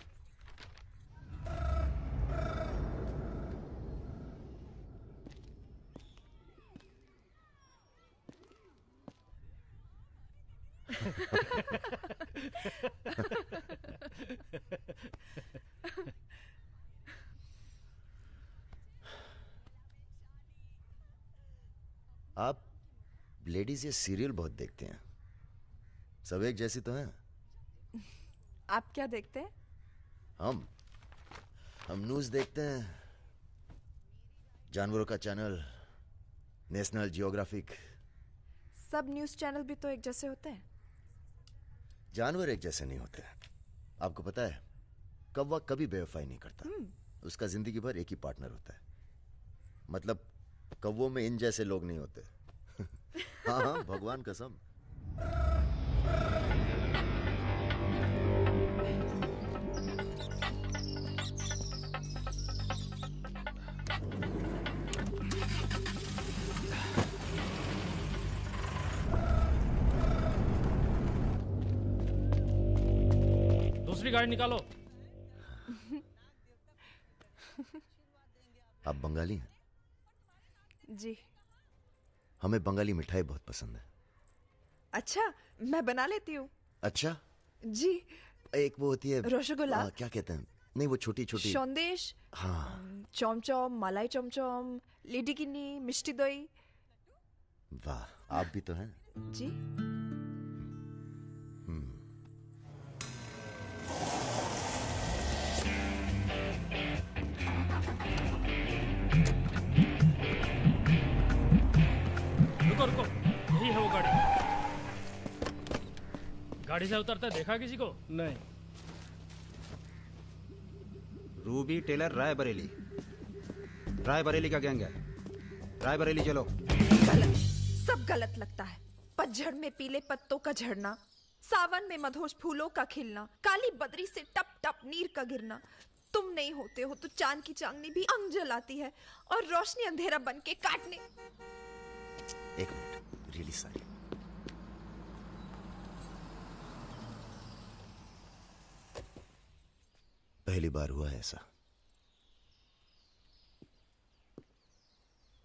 आप लेडीज ये सीरियल बहुत देखते हैं, सब एक जैसी तो हैं। आप क्या देखते हैं? हम न्यूज देखते हैं, जानवरों का चैनल, नेशनल जियोग्राफिक। सब न्यूज़ चैनल भी तो एक जैसे होते हैं। जानवर एक जैसे नहीं होते। आपको पता है, कौवा कभी बेवफाई नहीं करता। उसका जिंदगी भर एक ही पार्टनर होता है। मतलब कौवों में इन जैसे लोग नहीं होते। हाँ हाँ भगवान कसम। दूसरी गाड़ी निकालो। आप बंगाली हैं? जी। हमें बंगाली मिठाई बहुत पसंद है। अच्छा, मैं बना लेती हूँ। अच्छा जी। एक वो होती है रसगुल्ला। क्या कहते हैं? नहीं, वो छोटी छोटी। সন্দেশ। हाँ। चमचम, मलाई चमचम, लेडी किन्नी, मिष्टी दही। वाह, आप भी तो हैं। जी। रुको रुको, यही है वो गाड़ी। गाड़ी से उतरता देखा किसी को? नहीं। Ruby Taylor Raebareli. रायबरेली का गैंग है। रायबरेली चलो। गलत, सब गलत लगता है। पतझड़ में पीले पत्तों का झड़ना, सावन में मधोश फूलों का खिलना, काली बदरी से टप टप नीर का गिरना। तुम नहीं होते हो तो चांद की चांदनी भी अंग जलाती है और रोशनी अंधेरा बन के काटने। एक मिनट, रियली सॉरी। पहली बार हुआ है ऐसा।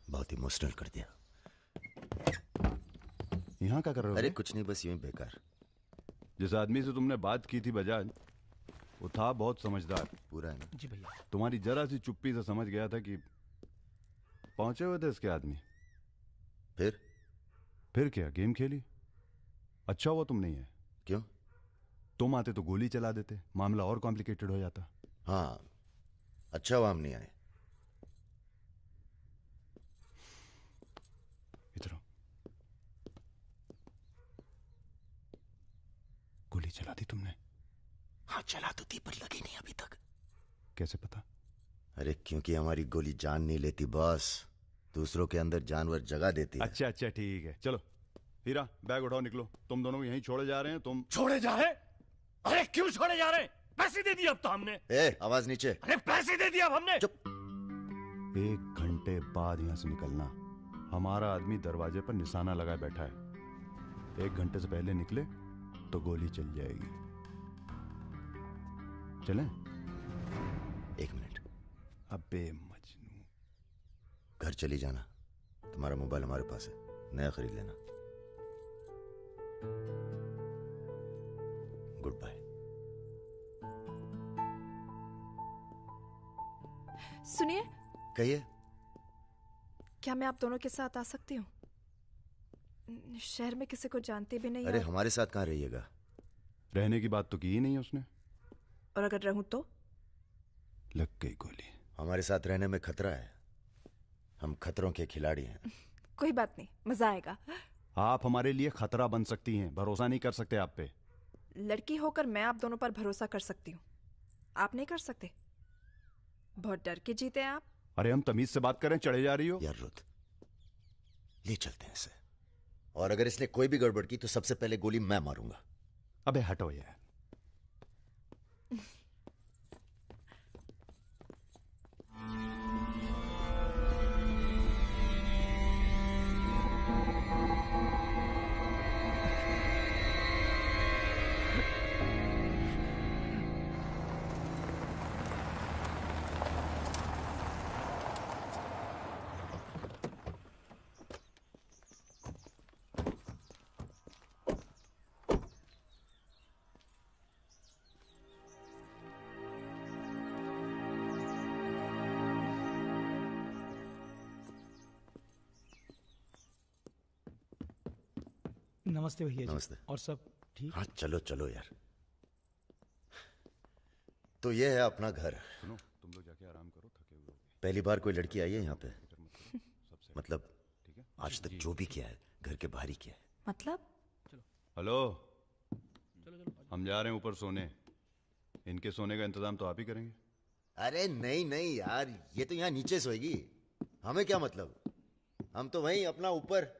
बहुत इमोशनल कर दिया। यहाँ क्या कर रहे हो? अरे कुछ नहीं, बस यूं ही बेकार। जिस आदमी से तुमने बात की थी बजाज, वो था बहुत समझदार। पूरा है ना? जी भैया। तुम्हारी जरा सी चुप्पी से समझ गया था कि पहुंचे हुए थे इसके आदमी। फिर क्या गेम खेली? अच्छा हुआ तुम नहीं है। क्यों? तुम आते तो गोली चला देते, मामला और कॉम्प्लिकेटेड हो जाता। हाँ, अच्छा हुआ हम नहीं आए। इधर आओ। गोली चला दी तुमने? हाँ चला तो थी, पर लगी नहीं अभी तक। कैसे पता? अरे क्योंकि हमारी गोली जान नहीं लेती बॉस, दूसरों के अंदर जानवर जगह देती है। अच्छा अच्छा ठीक है, चलो हीरा बैग उठाओ, निकलो। तुम दोनों यहीं छोड़े जा रहे हैं। तुम छोड़े जा रहे? अरे क्यों छोड़े जा रहे? पैसे दे दिए अब तो हमने। आवाज नीचे। अरे पैसे दे दिए अब हमने। चुप। 1 घंटे बाद यहां से निकलना। हमारा आदमी दरवाजे पर निशाना लगाए बैठा है। 1 घंटे से पहले निकले तो गोली चल जाएगी। चलें? 1 मिनट। अबे मजनू, घर चली जाना। तुम्हारा मोबाइल हमारे पास है, नया खरीद लेना। Good bye. सुनिए, कहिए। क्या मैं आप दोनों के साथ आ सकती हूँ? शहर में किसी को जानते भी नहीं। अरे हमारे साथ कहाँ रहिएगा? रहने की बात तो की ही नहीं है उसने। और अगर रहूं तो? लग गई गोली। हमारे साथ रहने में खतरा है, हम खतरों के खिलाड़ी हैं। कोई बात नहीं, मजा आएगा। आप हमारे लिए खतरा बन सकती हैं, भरोसा नहीं कर सकते आप पे। लड़की होकर मैं आप दोनों पर भरोसा कर सकती हूँ, आप नहीं कर सकते। बहुत डर के जीते हैं आप। अरे हम तमीज से बात करें, चढ़े जा रही हो। यार रुत, ले चलते हैं इसे, और अगर इसने कोई भी गड़बड़ की तो सबसे पहले गोली मैं मारूंगा। अबे हटो यार। नमस्ते भैया जी। नमस्ते। और सब ठीक? हाँ चलो चलो यार। तो ये है अपना घर। सुनो, तुम लोग जाके आराम करो, थके हुए हो। पहली बार कोई लड़की आई है यहाँ पे? मतलब आज तक जो भी किया है घर के बाहर ही किया है। मतलब? हेलो, हम जा रहे हैं ऊपर सोने। इनके सोने का इंतजाम तो आप ही करेंगे। अरे नहीं नहीं यार, ये तो यहाँ नीचे सोएगी, हमें क्या मतलब, हम तो वहीं अपना ऊपर।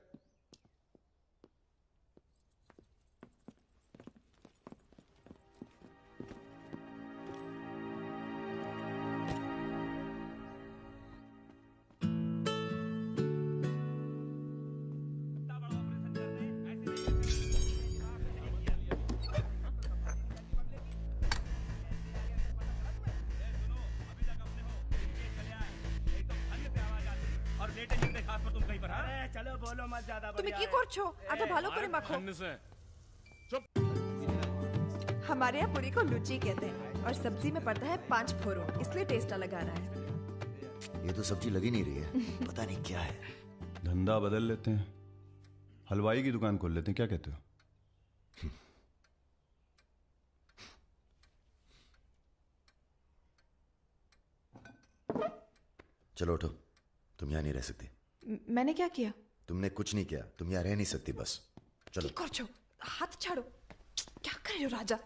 তুমি কি করছো? আটা ভালো করে মাখো। हमारे यहाँ पूरी को लुची कहते हैं और सब्जी में पड़ता है 5 फोरन, इसलिए टेस्ट अलग आ रहा है। ये तो सब्जी लगी नहीं रही है, पता नहीं क्या है। धंधा बदल लेते हैं, हलवाई की दुकान खोल लेते हैं, क्या कहते हो? चलो उठो, तुम यहाँ नहीं रह सकती। मैंने क्या किया? तुमने कुछ नहीं किया, तुम यहाँ रह नहीं सकती, बस चलो। हाथ छाड़ो। क्या कर रहे हो राजा?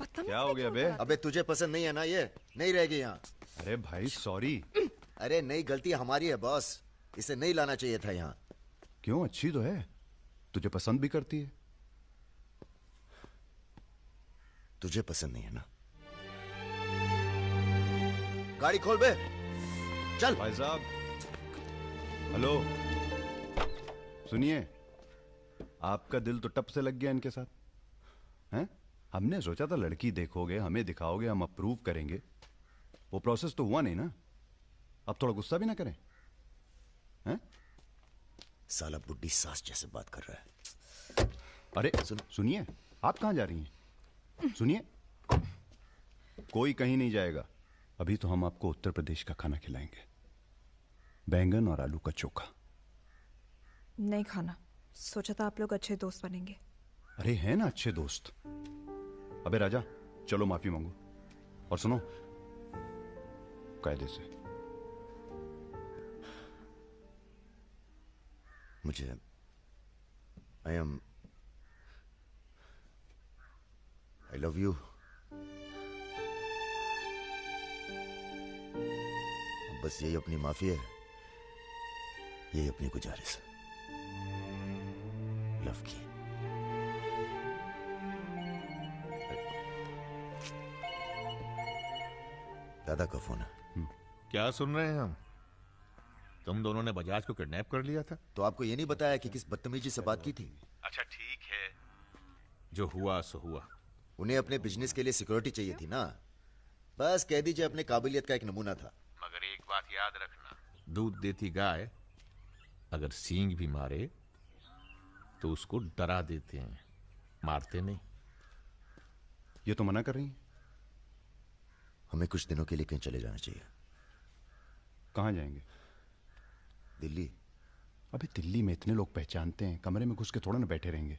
क्या हो गया बे? अबे तुझे पसंद नहीं है ना, ये नहीं रहेगी यहाँ। अरे भाई सॉरी। अरे नहीं, गलती हमारी है बॉस, इसे नहीं लाना चाहिए था यहाँ। क्यों, अच्छी तो है, तुझे पसंद भी करती है। तुझे पसंद नहीं है ना? गाड़ी खोल बे, चल। भाई साहब, हेलो, सुनिए, आपका दिल तो टप से लग गया इनके साथ, हैं? हमने सोचा था लड़की देखोगे, हमें दिखाओगे, हम अप्रूव करेंगे। वो प्रोसेस तो हुआ नहीं ना। अब थोड़ा गुस्सा भी ना करें, हैं? साला बुड्ढी सास जैसे बात कर रहा है। अरे सुनिए, आप कहाँ जा रही हैं? सुनिए, कोई कहीं नहीं जाएगा। अभी तो हम आपको उत्तर प्रदेश का खाना खिलाएंगे, बैंगन और आलू का चोखा। नहीं खाना, सोचा था आप लोग अच्छे दोस्त बनेंगे। अरे हैं ना अच्छे दोस्त। अबे राजा, चलो माफी मांगो, और सुनो, कायदे से। मुझे आई लव यू। बस यही अपनी माफी है, यही अपनी गुजारिश है, लव की। दादा का फोन है। क्या सुन रहे हैं हम? तुम दोनों ने बजाज को किडनैप कर लिया था? तो आपको ये नहीं बताया कि किस बदतमीजी से बात की थी? अच्छा ठीक है, जो हुआ सो हुआ। उन्हें अपने बिजनेस के लिए सिक्योरिटी चाहिए थी ना, बस कह दीजिए अपने काबिलियत का एक नमूना था। मगर एक बात याद रखना, दूध देती गाय अगर सींग भी मारे तो उसको डरा देते हैं, मारते नहीं। ये तो मना कर रही हैं। हमें कुछ दिनों के लिए कहीं चले जाना चाहिए। कहाँ जाएंगे? दिल्ली। अबे दिल्ली में इतने लोग पहचानते हैं, कमरे में घुस के थोड़ा ना बैठे रहेंगे।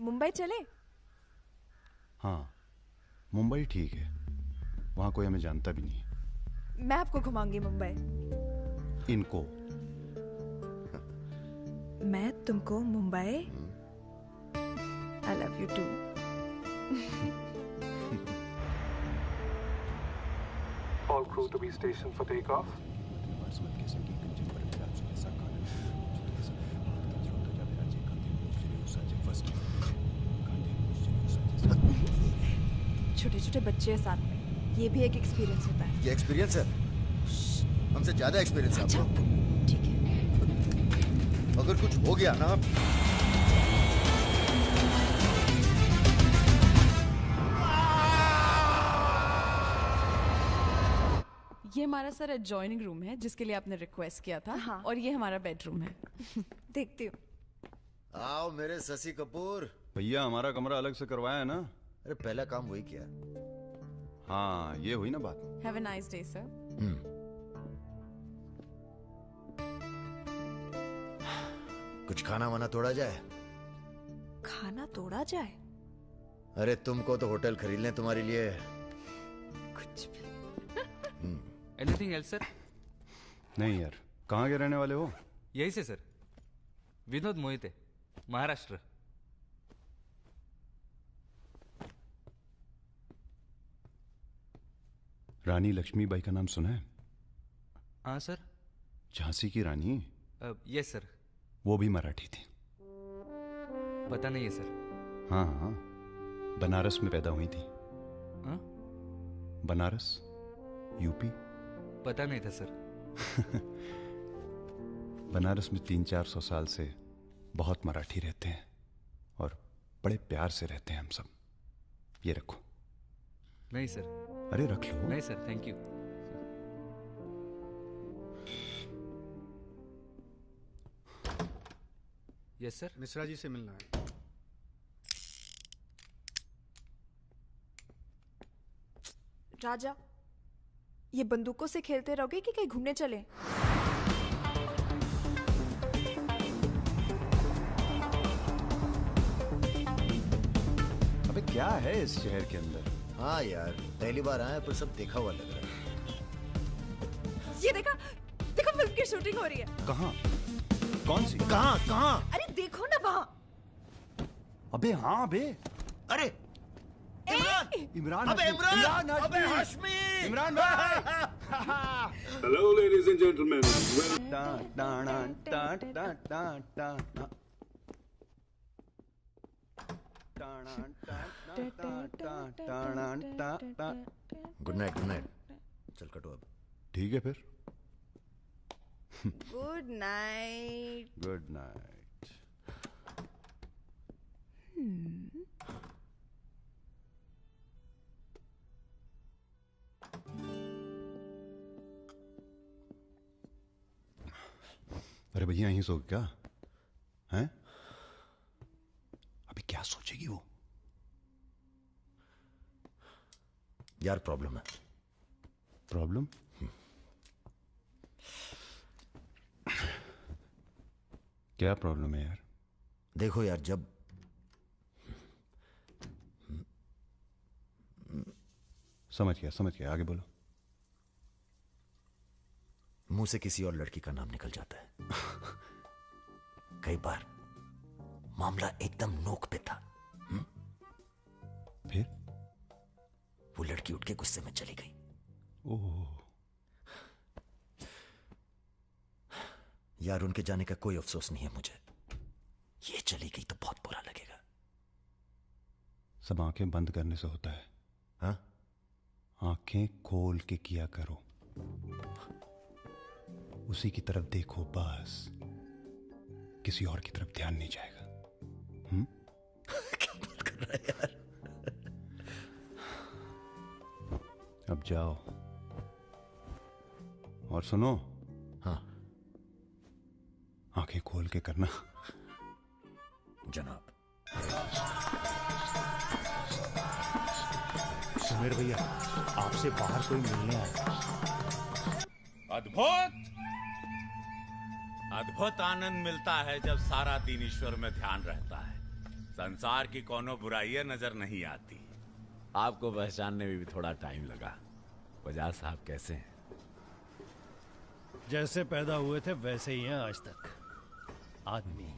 मुंबई चले? हाँ, मुंबई ठीक है, वहां कोई हमें जानता भी नहीं है। मैं आपको घुमाऊंगी मुंबई। इनको। मैं तुमको Mumbai. I love you too. All crew to be stationed for takeoff. छोटे छोटे बच्चे हैं साथ में, ये भी एक एक्सपीरियंस होता है। ये एक्सपीरियंस है? हमसे ज्यादा एक्सपीरियंस है आपको। ठीक है। अगर कुछ हो गया ना, ये हमारा सर एडजॉइनिंग रूम है जिसके लिए आपने रिक्वेस्ट किया था। हाँ। और ये हमारा बेडरूम है। देखती हूँ। आओ मेरे शशि कपूर। भैया हमारा कमरा अलग से करवाया है ना? अरे पहला काम वही किया। हाँ, ये हुई ना बात। Have a nice day sir. कुछ खाना वाना तोड़ा जाए? खाना तोड़ा जाए? अरे तुमको तो होटल खरीद लें तुम्हारे लिए। कुछ भी। Anything else sir? नहीं यार, कहाँ के रहने वाले हो? यही से सर, विनोद मोहिते, महाराष्ट्र। रानी लक्ष्मीबाई का नाम सुना है? हाँ सर। झांसी की रानी? Yes sir. वो भी मराठी थी। पता नहीं है सर। हाँ हाँ, बनारस में पैदा हुई थी। हाँ? बनारस, यूपी। पता नहीं था सर। बनारस में 300-400 साल से बहुत मराठी रहते हैं और बड़े प्यार से रहते हैं हम सब। ये रखो। नहीं सर। अरे रख लो। नहीं sir, thank you. Yes sir. Mishra ji से मिलना है। राजा, ये बंदूकों से खेलते रहोगे कि कहीं घूमने चले? अबे क्या है इस शहर के अंदर? हाँ यार, पहली बार आया पर सब देखा हुआ लग रहा है। ये देखा, देखो फिल्म की शूटिंग हो रही है। कहाँ? कौन सी? कहाँ कहाँ? अरे देखो ना वहाँ। अबे हाँ बे। अरे इमरान। अबे इमरान। अबे हाशमी। इमरान भाई। Hello, ladies and gentlemen. Good night, good night. चल कटो अब। ठीक है फिर। Good night. Good night. अरे भैया यहीं सो क्या हैं? अभी क्या सोचेगी वो? यार प्रॉब्लम है। प्रॉब्लम? क्या प्रॉब्लम है यार? देखो यार, जब समझ गया, आगे बोलो। मुंह से किसी और लड़की का नाम निकल जाता है। कई बार मामला एकदम नोक पे था। फिर वो लड़की उठ के गुस्से में चली गई। ओह यार, उनके जाने का कोई अफसोस नहीं है मुझे। ये चली गई तो बहुत बुरा लगेगा। सब आंखें बंद करने से होता है। हाँ? आंखें खोल के किया करो, उसी की तरफ देखो बस, किसी और की तरफ ध्यान नहीं जाएगा। क्या बात कर रहा है यार? अब जाओ और सुनो। हाँ, आंखें खोल के करना। जनाब। सुमेर भैया, आपसे बाहर कोई मिलने आया। अद्भुत अद्भुत आनंद मिलता है जब सारा दिन ईश्वर में ध्यान रहता है। संसार की कोनो बुराइयां नजर नहीं आती। आपको पहचानने में भी थोड़ा टाइम लगा। बजाज साहब कैसे हैं? जैसे पैदा हुए थे वैसे ही हैं आज तक। आदमी।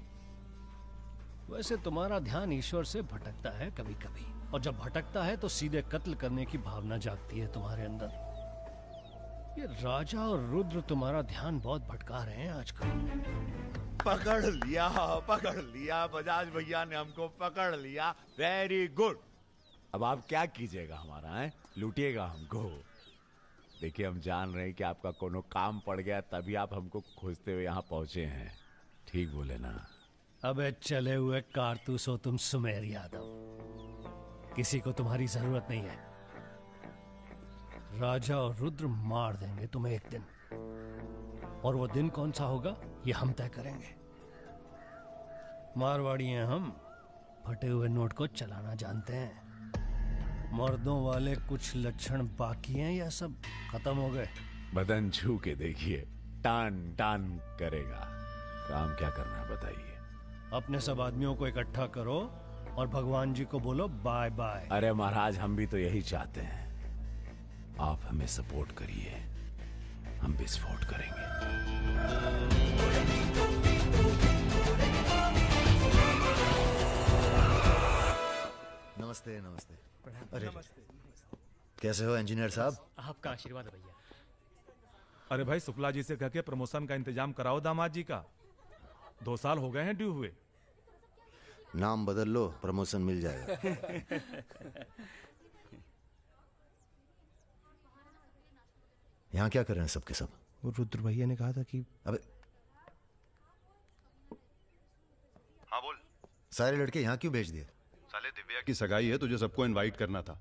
वैसे तुम्हारा ध्यान ईश्वर से भटकता है कभी कभी, और जब भटकता है तो सीधे कत्ल करने की भावना जागती है तुम्हारे अंदर। ये राजा और रुद्र तुम्हारा ध्यान बहुत भटका रहे हैं आजकल। पकड़ लिया बजाज भैया ने हमको पकड़ लिया। Very good. अब आप क्या कीजिएगा हमारा है? लूटिएगा हमको। देखिए हम जान रहे हैं कि आपका कोनो काम पड़ गया तभी आप हमको खोजते हुए यहाँ पहुंचे हैं। ठीक बोले ना? अबे चले हुए कारतूस हो तुम सुमेर यादव। किसी को तुम्हारी जरूरत नहीं है। राजा और रुद्र मार देंगे तुम्हें एक दिन, और वो दिन कौन सा होगा ये हम तय करेंगे। मारवाड़ी हैं हम, फटे हुए नोट को चलाना जानते हैं। मर्दों वाले कुछ लक्षण बाकी हैं या सब खत्म हो गए? बदन छू के देखिए, टान टान करेगा। काम क्या करना है बताइए? अपने सब आदमियों को इकट्ठा करो और भगवान जी को बोलो बाय बाय। अरे महाराज हम भी तो यही चाहते हैं। आप हमें सपोर्ट करिए, हम विस्फोट करेंगे। नमस्ते नमस्ते। अरे कैसे हो इंजीनियर साहब? आपका आशीर्वाद है भैया। अरे भाई शुक्ला जी से कह के प्रमोशन का इंतजाम कराओ दामाद जी का। 2 साल हो गए हैं ड्यू हुए। नाम बदल लो, प्रमोशन मिल जाएगा। यहाँ क्या कर रहे हैं सबके सब? वो रुद्र भैया ने कहा था कि अबे हाँ बोल। सारे लड़के यहाँ क्यों भेज दिए? साले दिव्या की सगाई है, तुझे सबको इनवाइट करना था।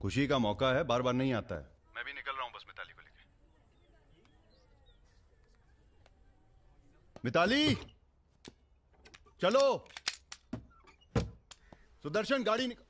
खुशी का मौका है, बार बार नहीं आता है। मैं भी निकल रहा हूँ बस मिताली को लेके। मिताली चलो। सुदर्शन गाड़ी निकल।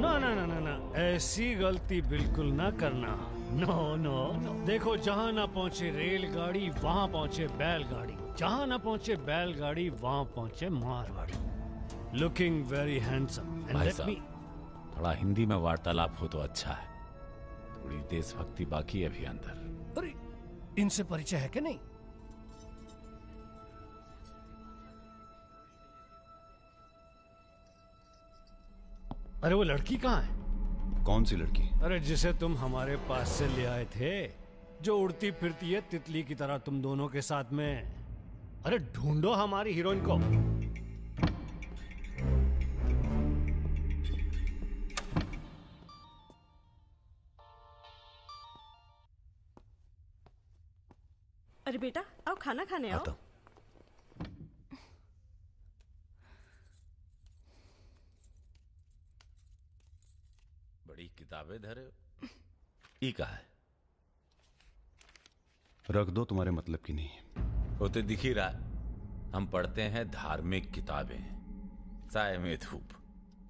ना ना ना ना ना, ऐसी गलती बिल्कुल ना करना। No no no. देखो जहां ना पहुंचे रेलगाड़ी वहां पहुंचे बैलगाड़ी, जहां ना पहुंचे बैलगाड़ी वहां पहुंचे मारवाड़ी। Looking very handsome. भाई साहब, थोड़ा हिंदी में वार्तालाप हो तो अच्छा है। थोड़ी देशभक्ति बाकी है अभी अंदर। अरे इनसे परिचय है कि नहीं? अरे वो लड़की कहाँ है? कौन सी लड़की? अरे जिसे तुम हमारे पास से ले आए थे, जो उड़ती फिरती है तितली की तरह तुम दोनों के साथ में। अरे ढूंढो हमारी हीरोइन को। अरे बेटा आओ खाना खाने आओ। बड़ी किताबें धरे ई का है? रख दो, तुम्हारे मतलब की नहीं है। वो तो दिख ही रहा। हम पढ़ते हैं धार्मिक किताबें, साय में धूप।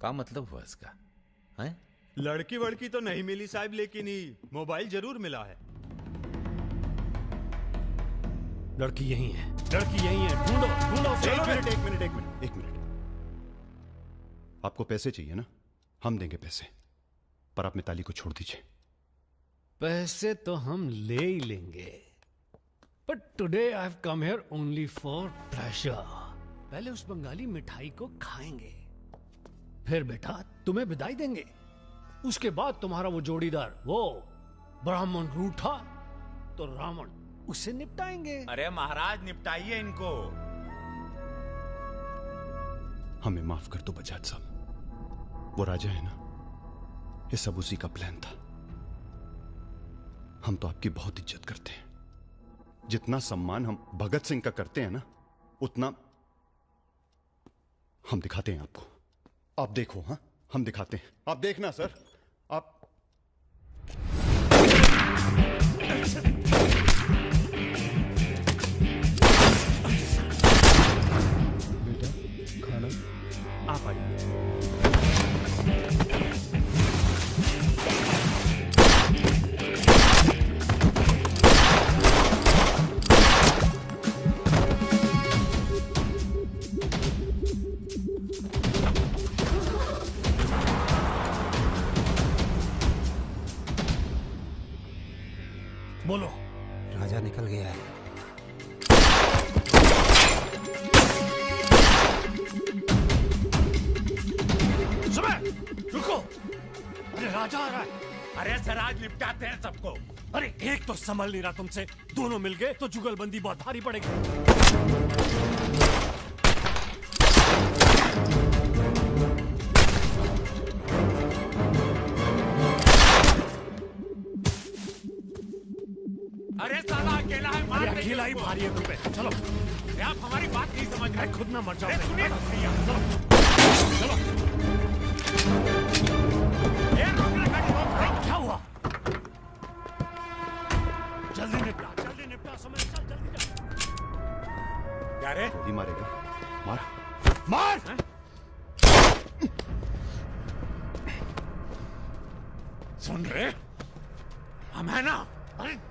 का मतलब हुआ इसका? हैं? लड़की वड़की तो नहीं मिली साहब, लेकिन ही मोबाइल जरूर मिला है। लड़की यही है, लड़की यही है। ढूंढो ढूंढो। एक मिनट। आपको पैसे चाहिए ना? हम देंगे पैसे, पर आप मिताली को छोड़ दीजिए। पैसे तो हम ले ही लेंगे, but today I have come here only for pleasure. पहले उस बंगाली मिठाई को खाएंगे, फिर बेटा तुम्हें विदाई देंगे। उसके बाद तुम्हारा वो जोड़ीदार, वो ब्राह्मण रूठा तो रावण, उसे निपटाएंगे। अरे महाराज निपटाइए इनको। हमें माफ कर दो बजाज साहब, वो राजा है ना, ये सब उसी का प्लान था। हम तो आपकी बहुत इज्जत करते हैं। जितना सम्मान हम भगत सिंह का करते हैं ना, उतना हम दिखाते हैं आपको। आप देखो, हाँ हम दिखाते हैं, आप देखना सर। आप राजा आ रहा है। अरे सर आज निपटाते हैं सबको। अरे एक तो संभल नहीं रहा तुमसे, दोनों मिल गए तो जुगलबंदी बहुत भारी पड़ेगी। अरे साला अकेला है, मार देंगे अकेला ही उसको। भारी है तुम पे। चलो अरे आप हमारी बात नहीं समझ रहे। खुद ना मर जाओ। अरे सुनिए भैया, चलो ये रोक ले गाड़ी, रोक ले। क्या हुआ? जल्दी निपटा समय चल, जल्दी चल। क्या रे? गोली मारेगा? मार मार। सुन रहे, हम है ना,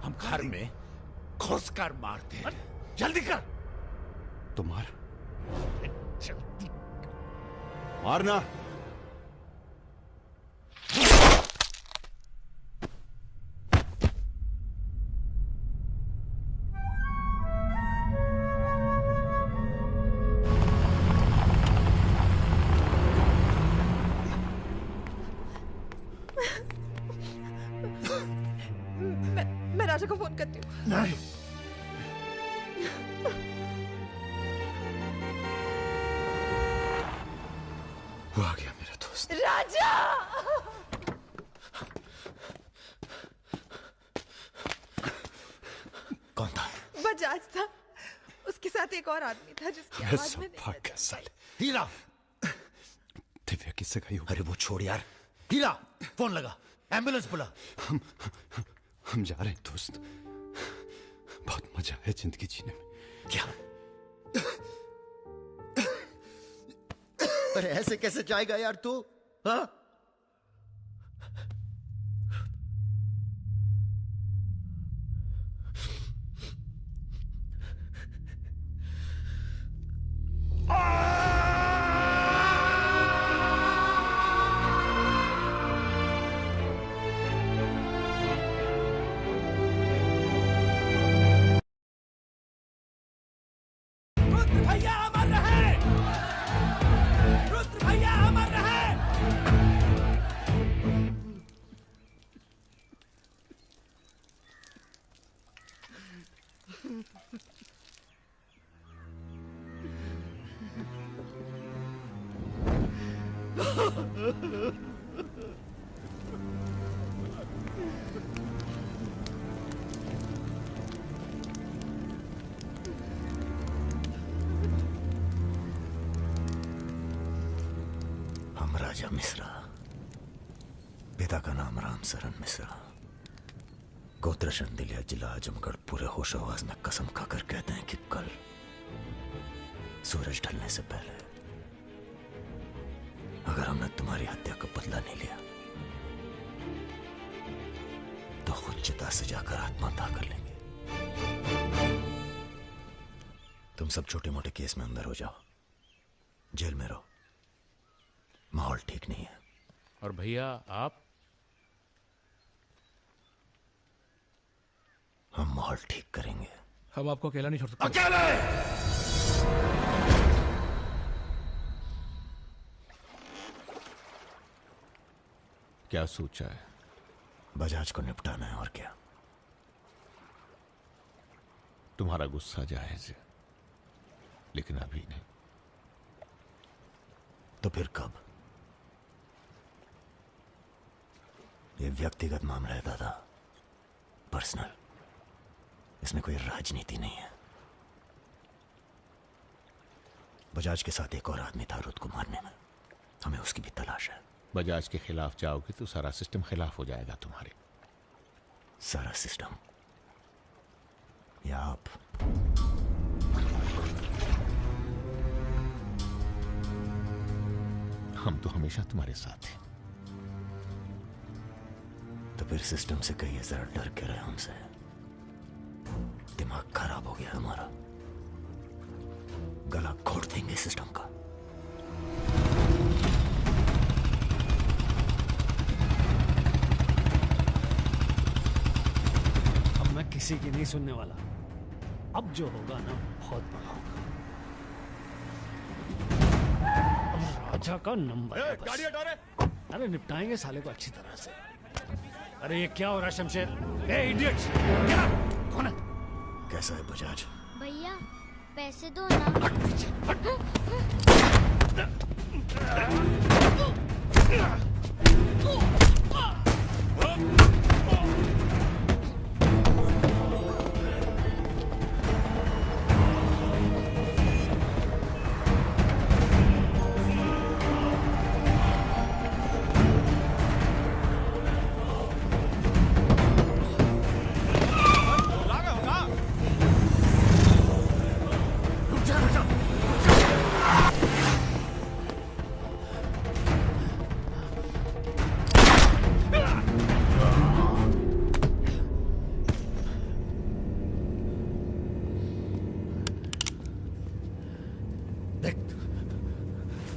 हम घर में घुस कर मारते हैं। जल्दी कर। तो मार, मारना। मैं राजा को फोन करती हूँ। नहीं, वो आ गया मेरा दोस्त। राजा! कौन था? बजाज था, उसके साथ एक और आदमी था जिसकी आवाज में भाग्य साले। हीरा, दिव्या किससे गई हो? अरे वो छोड़ यार। हीरा, फोन लगा, एम्बुलेंस बुला। हम जा रहे हैं दोस्त, बहुत मजा है जिंदगी जीने में। क्या? अरे ऐसे कैसे जाएगा यार तू? हाँ? भैया अमर रहे, रुद्र भैया अमर रहे। हम राजा मिश्रा, पिता का नाम राम सरन मिश्रा, गोत्र शंदिलिया, जिला आजमगढ़, पूरे होश आवाज में कसम खाकर कहते हैं कि कल सूरज ढलने से पहले अगर हमने तुम्हारी हत्या का बदला नहीं लिया तो खुद चिता से जाकर आत्महत्या कर लेंगे। तुम सब छोटे मोटे केस में अंदर हो जाओ, जेल में रहो, माहौल ठीक नहीं है। और भैया आप? हम माहौल ठीक करेंगे। हम आपको अकेला नहीं छोड़ सकते। अकेले! क्या सोचा है? बजाज को निपटाना है और क्या। तुम्हारा गुस्सा जायज है, लेकिन अभी नहीं। तो फिर कब? ये व्यक्तिगत मामला है दादा, पर्सनल। इसमें कोई राजनीति नहीं है। बजाज के साथ एक और आदमी था रुद्र को मारने में, हमें उसकी भी तलाश है। बजाज के खिलाफ जाओगे तो सारा सिस्टम खिलाफ हो जाएगा तुम्हारे। सारा सिस्टम या आप? हम तो हमेशा तुम्हारे साथ हैं। तो फिर सिस्टम से कहिए जरा डर के रहे हमसे। दिमाग खराब हो गया हमारा, गला घोट देंगे सिस्टम का। अब मैं किसी की नहीं सुनने वाला। अब जो होगा ना बहुत बड़ा होगा। अब राजा का नंबर है बस। गाड़ी हटा रे। अरे निपटाएंगे साले को अच्छी तरह से। अरे ये क्या हो रहा है शमशेर? ए इडियट्स! क्या? कौन है? कैसा है बजाज? भैया पैसे दो ना।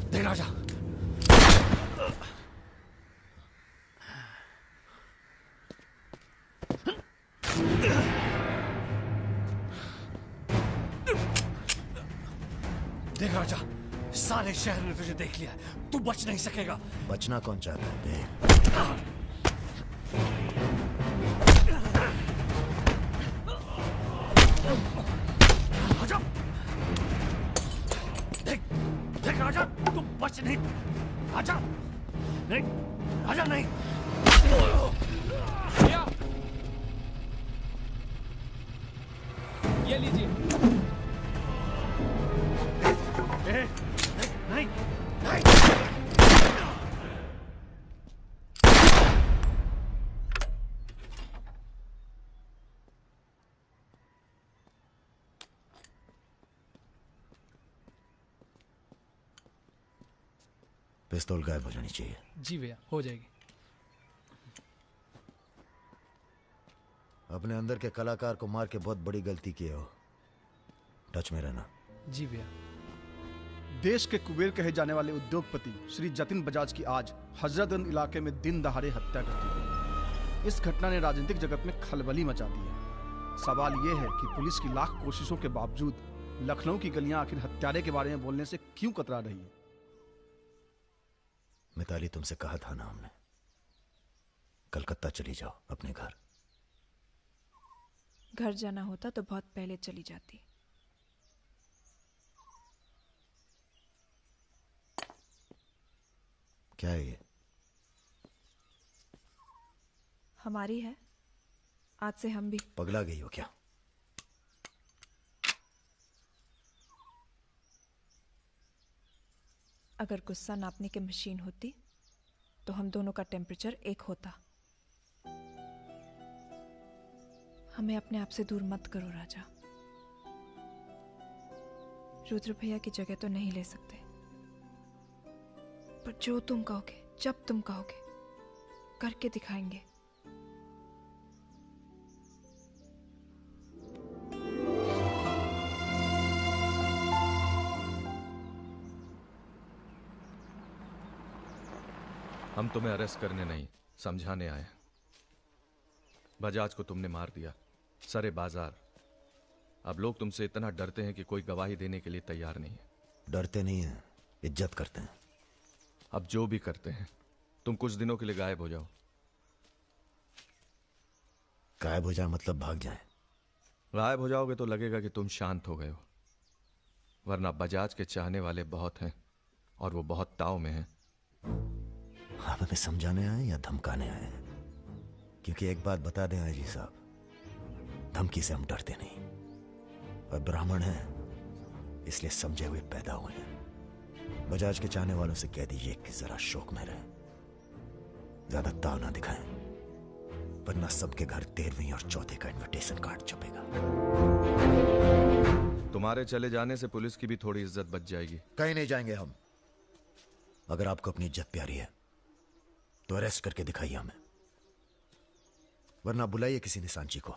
देख राजा, देख राजा, सारे शहर ने तुझे देख लिया, तू बच नहीं सकेगा। बचना कौन चाहता है? देख देख राजा, तू बच नहीं। राजा नहीं, राजा नहीं। ये लीजिए। नहीं, नहीं। पिस्तौल गायब हो जानी चाहिए। जी भैया, हो जाएगी। अपने अंदर के कलाकार को मार के बहुत बड़ी गलती की हो। टच में रहना। जी भैया। देश के कुबेर कहे जाने वाले उद्योगपति श्री जतिन बजाज की आज हजरतगंज इलाके में दिन दहाड़े हत्या कर दी गई। इस घटना ने राजनीतिक जगत में खलबली मचा दी है। सवाल यह है कि पुलिस की लाख कोशिशों के बावजूद लखनऊ की गलियां आखिर हत्यारे के बारे में बोलने से क्यों कतरा रही है? मिताली, तुमसे कहा था ना हमने, कलकत्ता चली जाओ अपने घर। घर जाना होता तो बहुत पहले चली जाती। क्या है ये? हमारी है, आज से हम भी। पगला गई हो क्या? अगर गुस्सा नापने की मशीन होती तो हम दोनों का टेम्परेचर एक होता। हमें अपने आप से दूर मत करो राजा। रुद्र भैया की जगह तो नहीं ले सकते, पर जो तुम कहोगे, जब तुम कहोगे, करके दिखाएंगे। हम तुम्हें अरेस्ट करने नहीं, समझाने आए। बजाज को तुमने मार दिया, सरे बाजार। अब लोग तुमसे इतना डरते हैं कि कोई गवाही देने के लिए तैयार नहीं है। डरते नहीं हैं, इज्जत करते हैं। अब जो भी करते हैं, तुम कुछ दिनों के लिए गायब हो जाओ। गायब हो जाए मतलब भाग जाए? गायब हो जाओगे तो लगेगा कि तुम शांत हो गए हो, वरना बजाज के चाहने वाले बहुत हैं और वो बहुत ताव में हैं। आप हमें समझाने आए या धमकाने आए? क्योंकि एक बात बता दें आजी साहब, धमकी से हम डरते नहीं, और ब्राह्मण हैं इसलिए समझे हुए पैदा हुए हैं। बजाज के चाहने वालों से कह दीजिए कि जरा शौक में रहे, ज्यादा ताव ना दिखाएं, वरना सबके घर 13वीं और 4थे का इनविटेशन कार्ड छपेगा। तुम्हारे चले जाने से पुलिस की भी थोड़ी इज्जत बच जाएगी। कहीं नहीं जाएंगे हम। अगर आपको अपनी इज्जत प्यारी है तो अरेस्ट करके दिखाइए हमें, वरना बुलाइए किसी निशानची को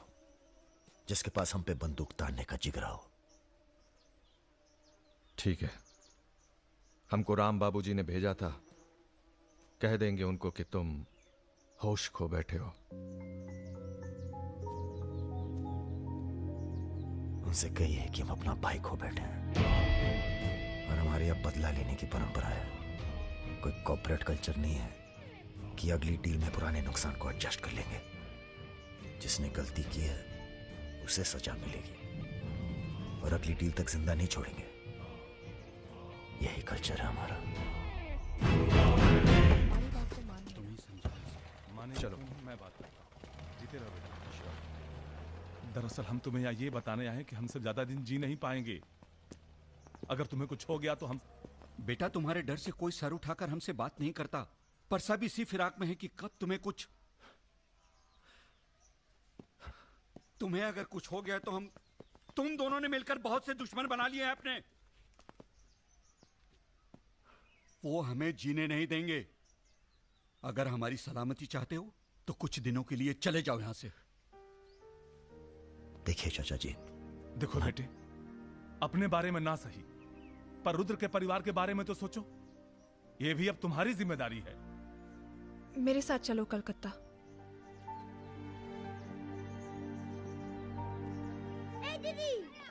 जिसके पास हम पे बंदूक तानने का जिगरा हो। ठीक है, हमको राम बाबूजी ने भेजा था, कह देंगे उनको कि तुम होश खो बैठे हो। उनसे कहिए कि हम अपना भाई खो बैठे हैं और हमारे अब बदला लेने की परंपरा है। कोई कॉर्पोरेट कल्चर नहीं है, बाकी अगली डील में पुराने नुकसान को एडजस्ट कर लेंगे। जिसने गलती की है उसे सजा मिलेगी और अगली डील तक जिंदा नहीं छोड़ेंगे। यही कल्चर है हमारा। चलो मैं बात करता हूँ। जीते रहो बेटा। दरअसल हम तुम्हें यहाँ ये बताने आए हैं कि हमसे ज्यादा दिन जी नहीं पाएंगे। अगर तुम्हें कुछ हो गया तो हम। बेटा तुम्हारे डर से कोई सर उठाकर हमसे बात नहीं करता, पर सब इसी फिराक में है कि कब तुम्हें कुछ। तुम्हें अगर कुछ हो गया तो तुम दोनों ने मिलकर बहुत से दुश्मन बना लिए हैं अपने। वो हमें जीने नहीं देंगे। अगर हमारी सलामती चाहते हो तो कुछ दिनों के लिए चले जाओ यहां से। देखिए चाचा जी। देखो बेटे, अपने बारे में ना सही पर रुद्र के परिवार के बारे में तो सोचो। ये भी अब तुम्हारी जिम्मेदारी है। मेरे साथ चलो कलकत्ता।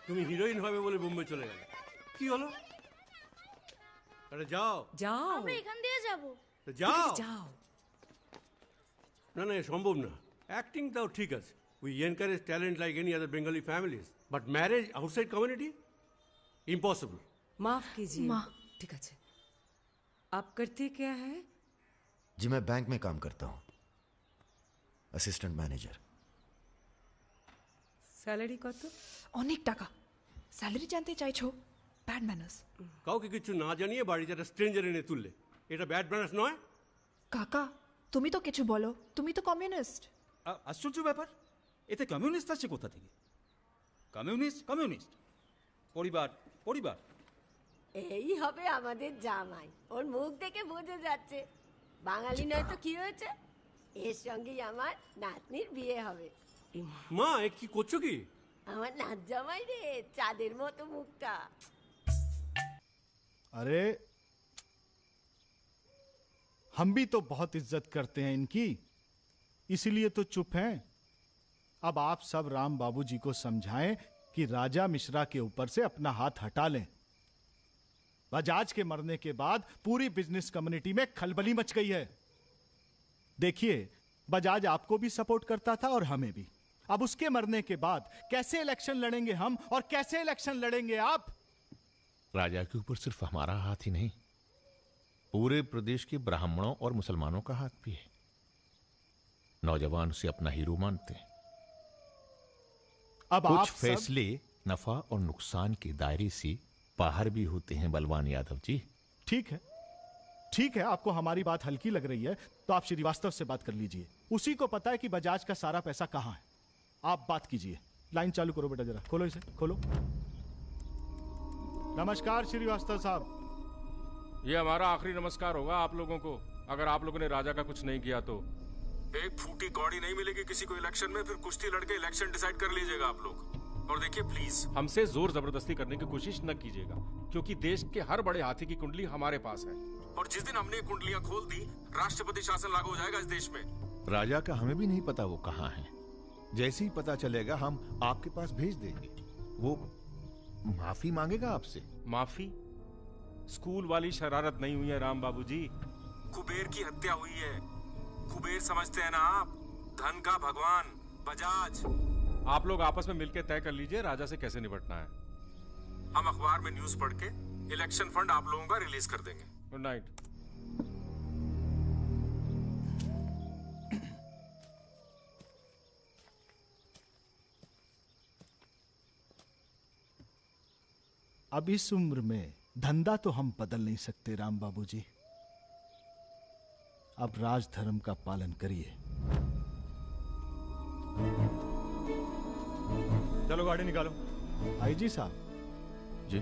তুমি হিরোইন হবে বলে বোম্বে চলে গেলে, কি হলো? আরে যাও যাও, আমরা এখান দিয়ে যাব। যাও যাও। না না, সম্ভব না। অ্যাক্টিং তাও ঠিক আছে, we encourage talent like any other Bengali families, but marriage outside community impossible. माफ कीजिए। ठीक है, आप करते क्या है? जी मैं बैंक में काम करता हूँ, असिस्टेंट मैनेजर। স্যালারি কত? অনেক টাকা। স্যালারি জানতে চাইছো? Bad manners. কাউকে কিছু না জানিয়ে বাড়িতে একটা স্ট্রেঞ্জার এনে তুললে, এটা ব্যাড ম্যানার্স নয়? কাকা তুমি তো কিছু বলো, তুমি তো কমিউনিস্ট। আশ্চর্য ব্যাপার, এতে কমিউনিস্ট আছে কোথা থেকে? কমিউনিস্ট কমিউনিস্ট, পরিবার পরিবার। এই হবে আমাদের জামাই, ওর মুখ দেখে বোঝা যাচ্ছে। বাঙালি নয় তো কি হয়েছে, এর সঙ্গেই আমার নাতনির বিয়ে হবে। মা এ কি করছো কি? আমার নাত জামাই রে, চাঁদের মতো মুখটা। अरे हम भी तो बहुत इज्जत करते हैं इनकी, इसीलिए तो चुप हैं। अब आप सब राम बाबू जी को समझाएं कि राजा मिश्रा के ऊपर से अपना हाथ हटा लें। बजाज के मरने के बाद पूरी बिजनेस कम्युनिटी में खलबली मच गई है। देखिए, बजाज आपको भी सपोर्ट करता था और हमें भी। अब उसके मरने के बाद कैसे इलेक्शन लड़ेंगे हम और कैसे इलेक्शन लड़ेंगे आप? राजा के ऊपर सिर्फ हमारा हाथ ही नहीं, पूरे प्रदेश के ब्राह्मणों और मुसलमानों का हाथ भी है। नौजवान उसे अपना हीरो मानते हैं। अब कुछ आप फैसले नफा और नुकसान के दायरे से बाहर भी होते हैं बलवान यादव जी। ठीक है, ठीक है, आपको हमारी बात हल्की लग रही है तो आप श्रीवास्तव से बात कर लीजिए। उसी को पता है कि बजाज का सारा पैसा कहां है। आप बात कीजिए। लाइन चालू करो बेटा, जरा खोलो इसे, खोलो। नमस्कार श्रीवास्तव साहब। ये हमारा आखिरी नमस्कार होगा आप लोगों को, अगर आप लोगों ने राजा का कुछ नहीं किया तो। एक फूटी कौड़ी नहीं मिलेगी किसी को इलेक्शन में, फिर कुश्ती लड़के इलेक्शन डिसाइड कर लीजिएगा आप लोग। और देखिए प्लीज, हमसे जोर जबरदस्ती करने की कोशिश न कीजिएगा, क्योंकि देश के हर बड़े हाथी की कुंडली हमारे पास है। और जिस दिन हमने कुंडलियां खोल दी, राष्ट्रपति शासन लागू हो जाएगा इस देश में। राजा का हमें भी नहीं पता वो कहाँ है। जैसे ही पता चलेगा हम आपके पास भेज देंगे। वो माफी मांगेगा आपसे। माफी? स्कूल वाली शरारत नहीं हुई है राम बाबूजी। कुबेर की हत्या हुई है। कुबेर समझते हैं ना आप, धन का भगवान बजाज। आप लोग आपस में मिलकर तय कर लीजिए राजा से कैसे निपटना है। हम अखबार में न्यूज पढ़ के इलेक्शन फंड आप लोगों का रिलीज कर देंगे। Good night. अब इस उम्र में धंधा तो हम बदल नहीं सकते राम बाबूजी। अब राजधर्म का पालन करिए। चलो गाड़ी निकालो। आईजी साहब जी,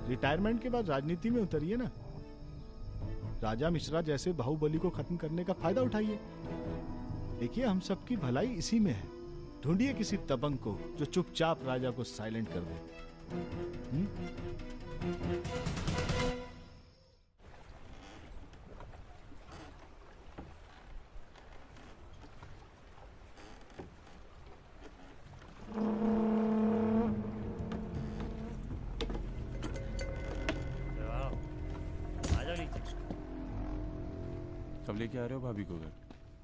रिटायरमेंट के बाद राजनीति में उतरिए ना। राजा मिश्रा जैसे बाहुबली को खत्म करने का फायदा उठाइए। देखिए, हम सबकी भलाई इसी में है। ढूंढिए किसी दबंग को जो चुपचाप राजा को साइलेंट कर दे। कब लेके आ रहे हो भाभी को घर?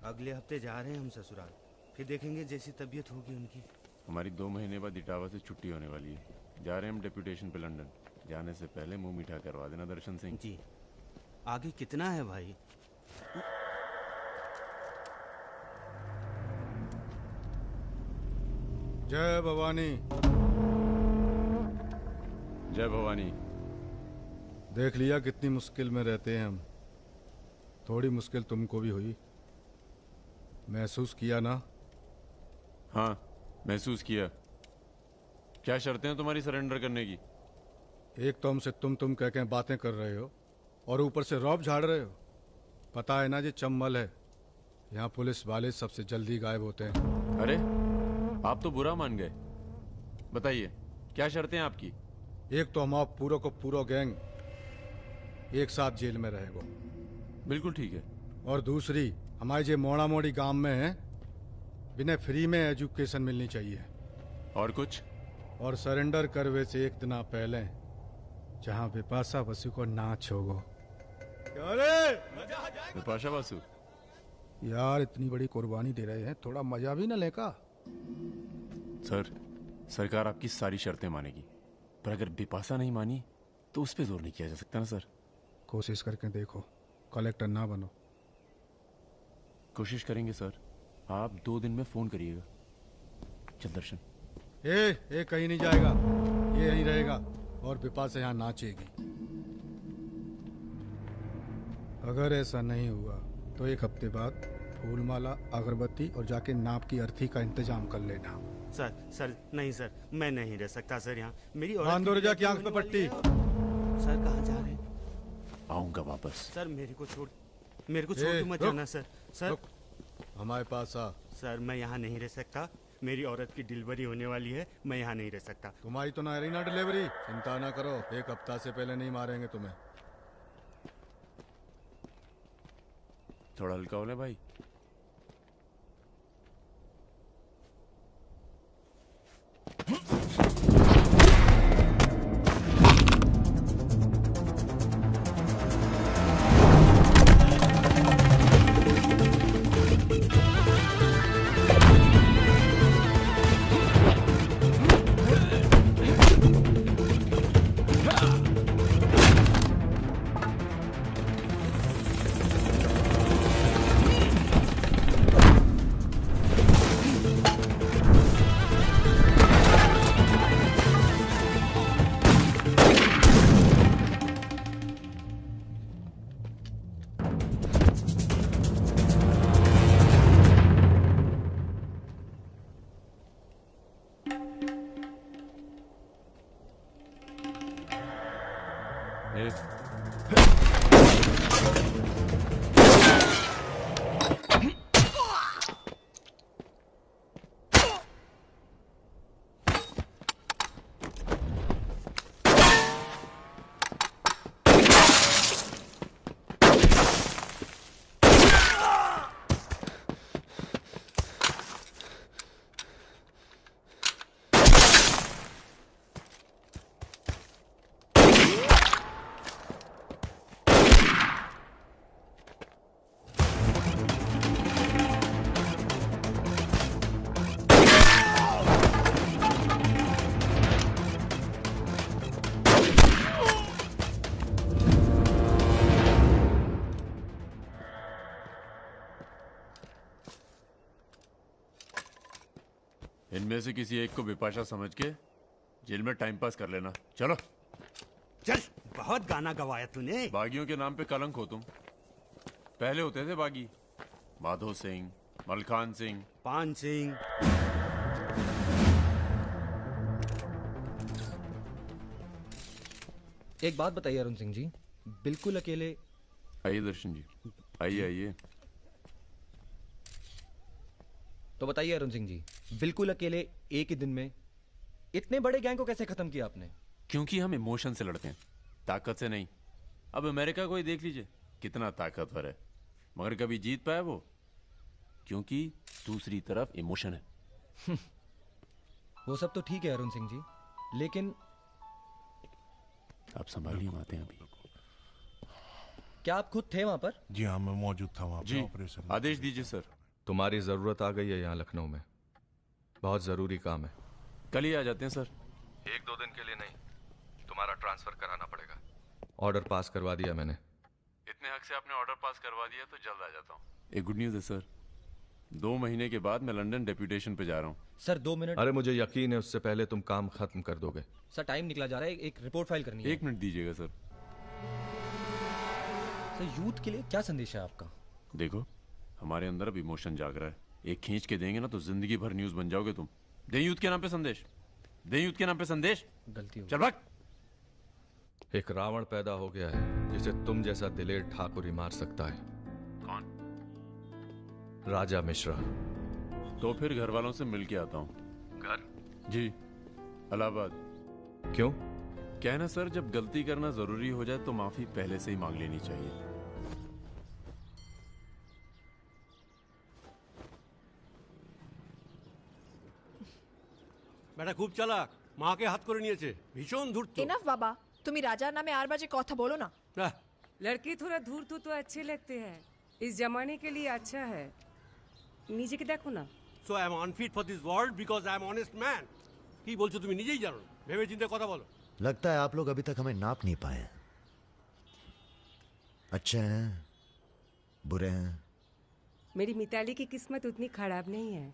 अगले हफ्ते जा रहे हैं हम ससुराल, फिर देखेंगे जैसी तबीयत होगी उनकी। हमारी 2 महीने बाद इटावा से छुट्टी होने वाली है। जा रहे हैं हम डेप्यूटेशन पे लंदन। जाने से पहले मुंह मीठा करवा देना दर्शन सिंह जी। आगे कितना है भाई? जय भवानी। जय भवानी। देख लिया कितनी मुश्किल में रहते हैं हम। थोड़ी मुश्किल तुमको भी हुई, महसूस किया ना? हाँ महसूस किया। क्या शर्तें हैं तुम्हारी सरेंडर करने की? एक तो हमसे तुम कह के बातें कर रहे हो और ऊपर से रौब झाड़ रहे हो। पता है ना ये चम्बल है, यहाँ पुलिस वाले सबसे जल्दी गायब होते हैं। अरे आप तो बुरा मान गए। बताइए क्या शर्तें हैं आपकी? एक तो हम आप पूरा को पूरा गैंग एक साथ जेल में रहेगो। बिल्कुल ठीक है। और दूसरी, हमारे जो मोड़ा मोड़ी गांव में है, बिना फ्री में एजुकेशन मिलनी चाहिए। और कुछ? और सरेंडर करवे से एक दिन पहले जहाँ विपाशा बसु को नाच होगो। विपाशा बसु यार इतनी बड़ी कुर्बानी दे रहे हैं, थोड़ा मजा भी न लेगा? सर सरकार आपकी सारी शर्तें मानेगी, पर अगर बिपाशा नहीं मानी तो उस पर जोर नहीं किया जा सकता ना सर। कोशिश करके देखो, कलेक्टर ना बनो। कोशिश करेंगे सर। आप 2 दिन में फोन करिएगा। चल दर्शन। ए कहीं नहीं जाएगा, ये यहीं रहेगा और बिपाशा यहाँ नाचेगी। अगर ऐसा नहीं हुआ तो 1 हफ्ते बाद फूलमाला, अगरबत्ती और जाके नाप की अर्थी का इंतजाम कर लेना। सर नहीं सर, मैं नहीं रह सकता सर यहाँ। मेरी रजा की आंख पे पट्टी। सर कहाँ जा रहे हैं? आऊंगा वापस। सर मेरे को छोड़ के मत जाना सर। सर हमारे पास आ। सर मैं यहाँ नहीं रह सकता, मेरी औरत की डिलीवरी होने वाली है, मैं यहाँ नहीं रह सकता। तुम्हारी तो ना रही ना डिलीवरी, चिंता ना करो, 1 हफ्ता से पहले नहीं मारेंगे तुम्हें। थोड़ा हल्का हो ले भाई। इनमें से किसी एक को बिपाशा समझ के जेल में टाइम पास कर लेना। चलो चल। बहुत गाना गवाया तूने। बागियों के नाम पे कलंक हो तुम। पहले होते थे बागी, माधो सिंह, मलखान सिंह, पान सिंह। एक बात बताइए अरुण सिंह जी, बिल्कुल अकेले। आइए दर्शन जी, आइए आइए। तो बताइए अरुण सिंह जी, बिल्कुल अकेले एक ही दिन में इतने बड़े गैंग को कैसे खत्म किया आपने? क्योंकि हम इमोशन से लड़ते हैं, ताकत से नहीं। अब अमेरिका को ही देख लीजिए, कितना ताकतवर है, मगर कभी जीत पाया वो? क्योंकि दूसरी तरफ इमोशन है। वो सब तो ठीक है अरुण सिंह जी, लेकिन आप संभालिए, हम आते हैं अभी। क्या आप खुद थे वहाँ पर? जी हाँ, मैं मौजूद था वहाँ जी, पे ऑपरेशन। आदेश दीजिए सर। तुम्हारी जरूरत आ गई है यहाँ लखनऊ में, बहुत जरूरी काम है। कल ही आ जाते हैं सर। 1-2 दिन के लिए नहीं, तुम्हारा ट्रांसफर कराना पड़ेगा। ऑर्डर पास करवा दिया मैंने। इतने हक से आपने ऑर्डर पास करवा दिया तो जल्द आ जाता हूँ। एक गुड न्यूज़ है सर, 2 महीने के बाद मैं लंदन डेप्यूटेशन पे जा रहा हूँ। Sir 2 minute. अरे मुझे यकीन है उससे पहले तुम काम खत्म कर दोगे। सर टाइम निकला जा रहा है, एक रिपोर्ट फाइल करनी है। 1 मिनट दीजिएगा सर। सर यूथ के लिए क्या संदेश है आपका? देखो, हमारे अंदर अब इमोशन जाग रहा है। एक खींच के देंगे ना तो जिंदगी भर न्यूज बन जाओगे तुम। दे यूथ के नाम पे संदेश, दे यूथ के नाम पे संदेश। गलती हो चल भाग। एक रावण पैदा हो गया है जिसे तुम जैसा दिलेर ठाकुर ही मार सकता है। कौन? राजा मिश्रा। तो फिर घर वालों से मिल के आता हूँ। घर? जी, इलाहाबाद। क्यों? क्या है ना सर, जब गलती करना जरूरी हो जाए तो माफी पहले से ही मांग लेनी चाहिए। বেটা খুব চালাক, মাকে হাত করে নিয়েছে, ভীষণ ধূর্ত। এনাফ বাবা, তুমি রাজার নামে আর বাজে কথা বলো না। लड़के थोड़ा धूर्त हो तो अच्छे लगते हैं, इस जमाने के लिए अच्छा है। नीचे के देखो ना। So I am unfit for this world because I am honest man. কি বলছো তুমি নিজেই জানো না, ভেবে চিন্তে কথা বলো। लगता है आप लोग अभी तक हमें नाप नहीं पाए। अच्छे हैं, बुरे हैं। मेरी मिताली की किस्मत उतनी खराब नहीं है।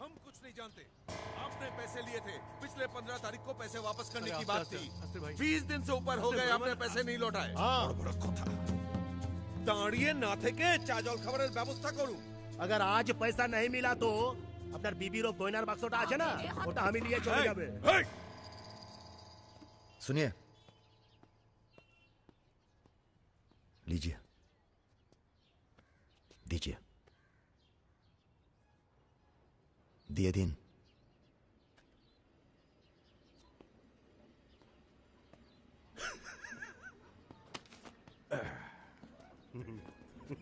हम कुछ नहीं जानते। आपने पैसे लिए थे, पिछले 15 तारीख को पैसे वापस करने की बात थी। 20 दिन से ऊपर हो गए, आपने पैसे नहीं लौटाए। দাঁড়িয়ে না থেকে চা জল খাবারের ব্যবস্থা করুন। अगर आज पैसा नहीं मिला तो আপনার বিবির গয়নার বাক্সটা আছে না, ওটা আমি নিয়ে চলে যাবে। सुनिए, लीजिए, दीजिए। दिए दिन।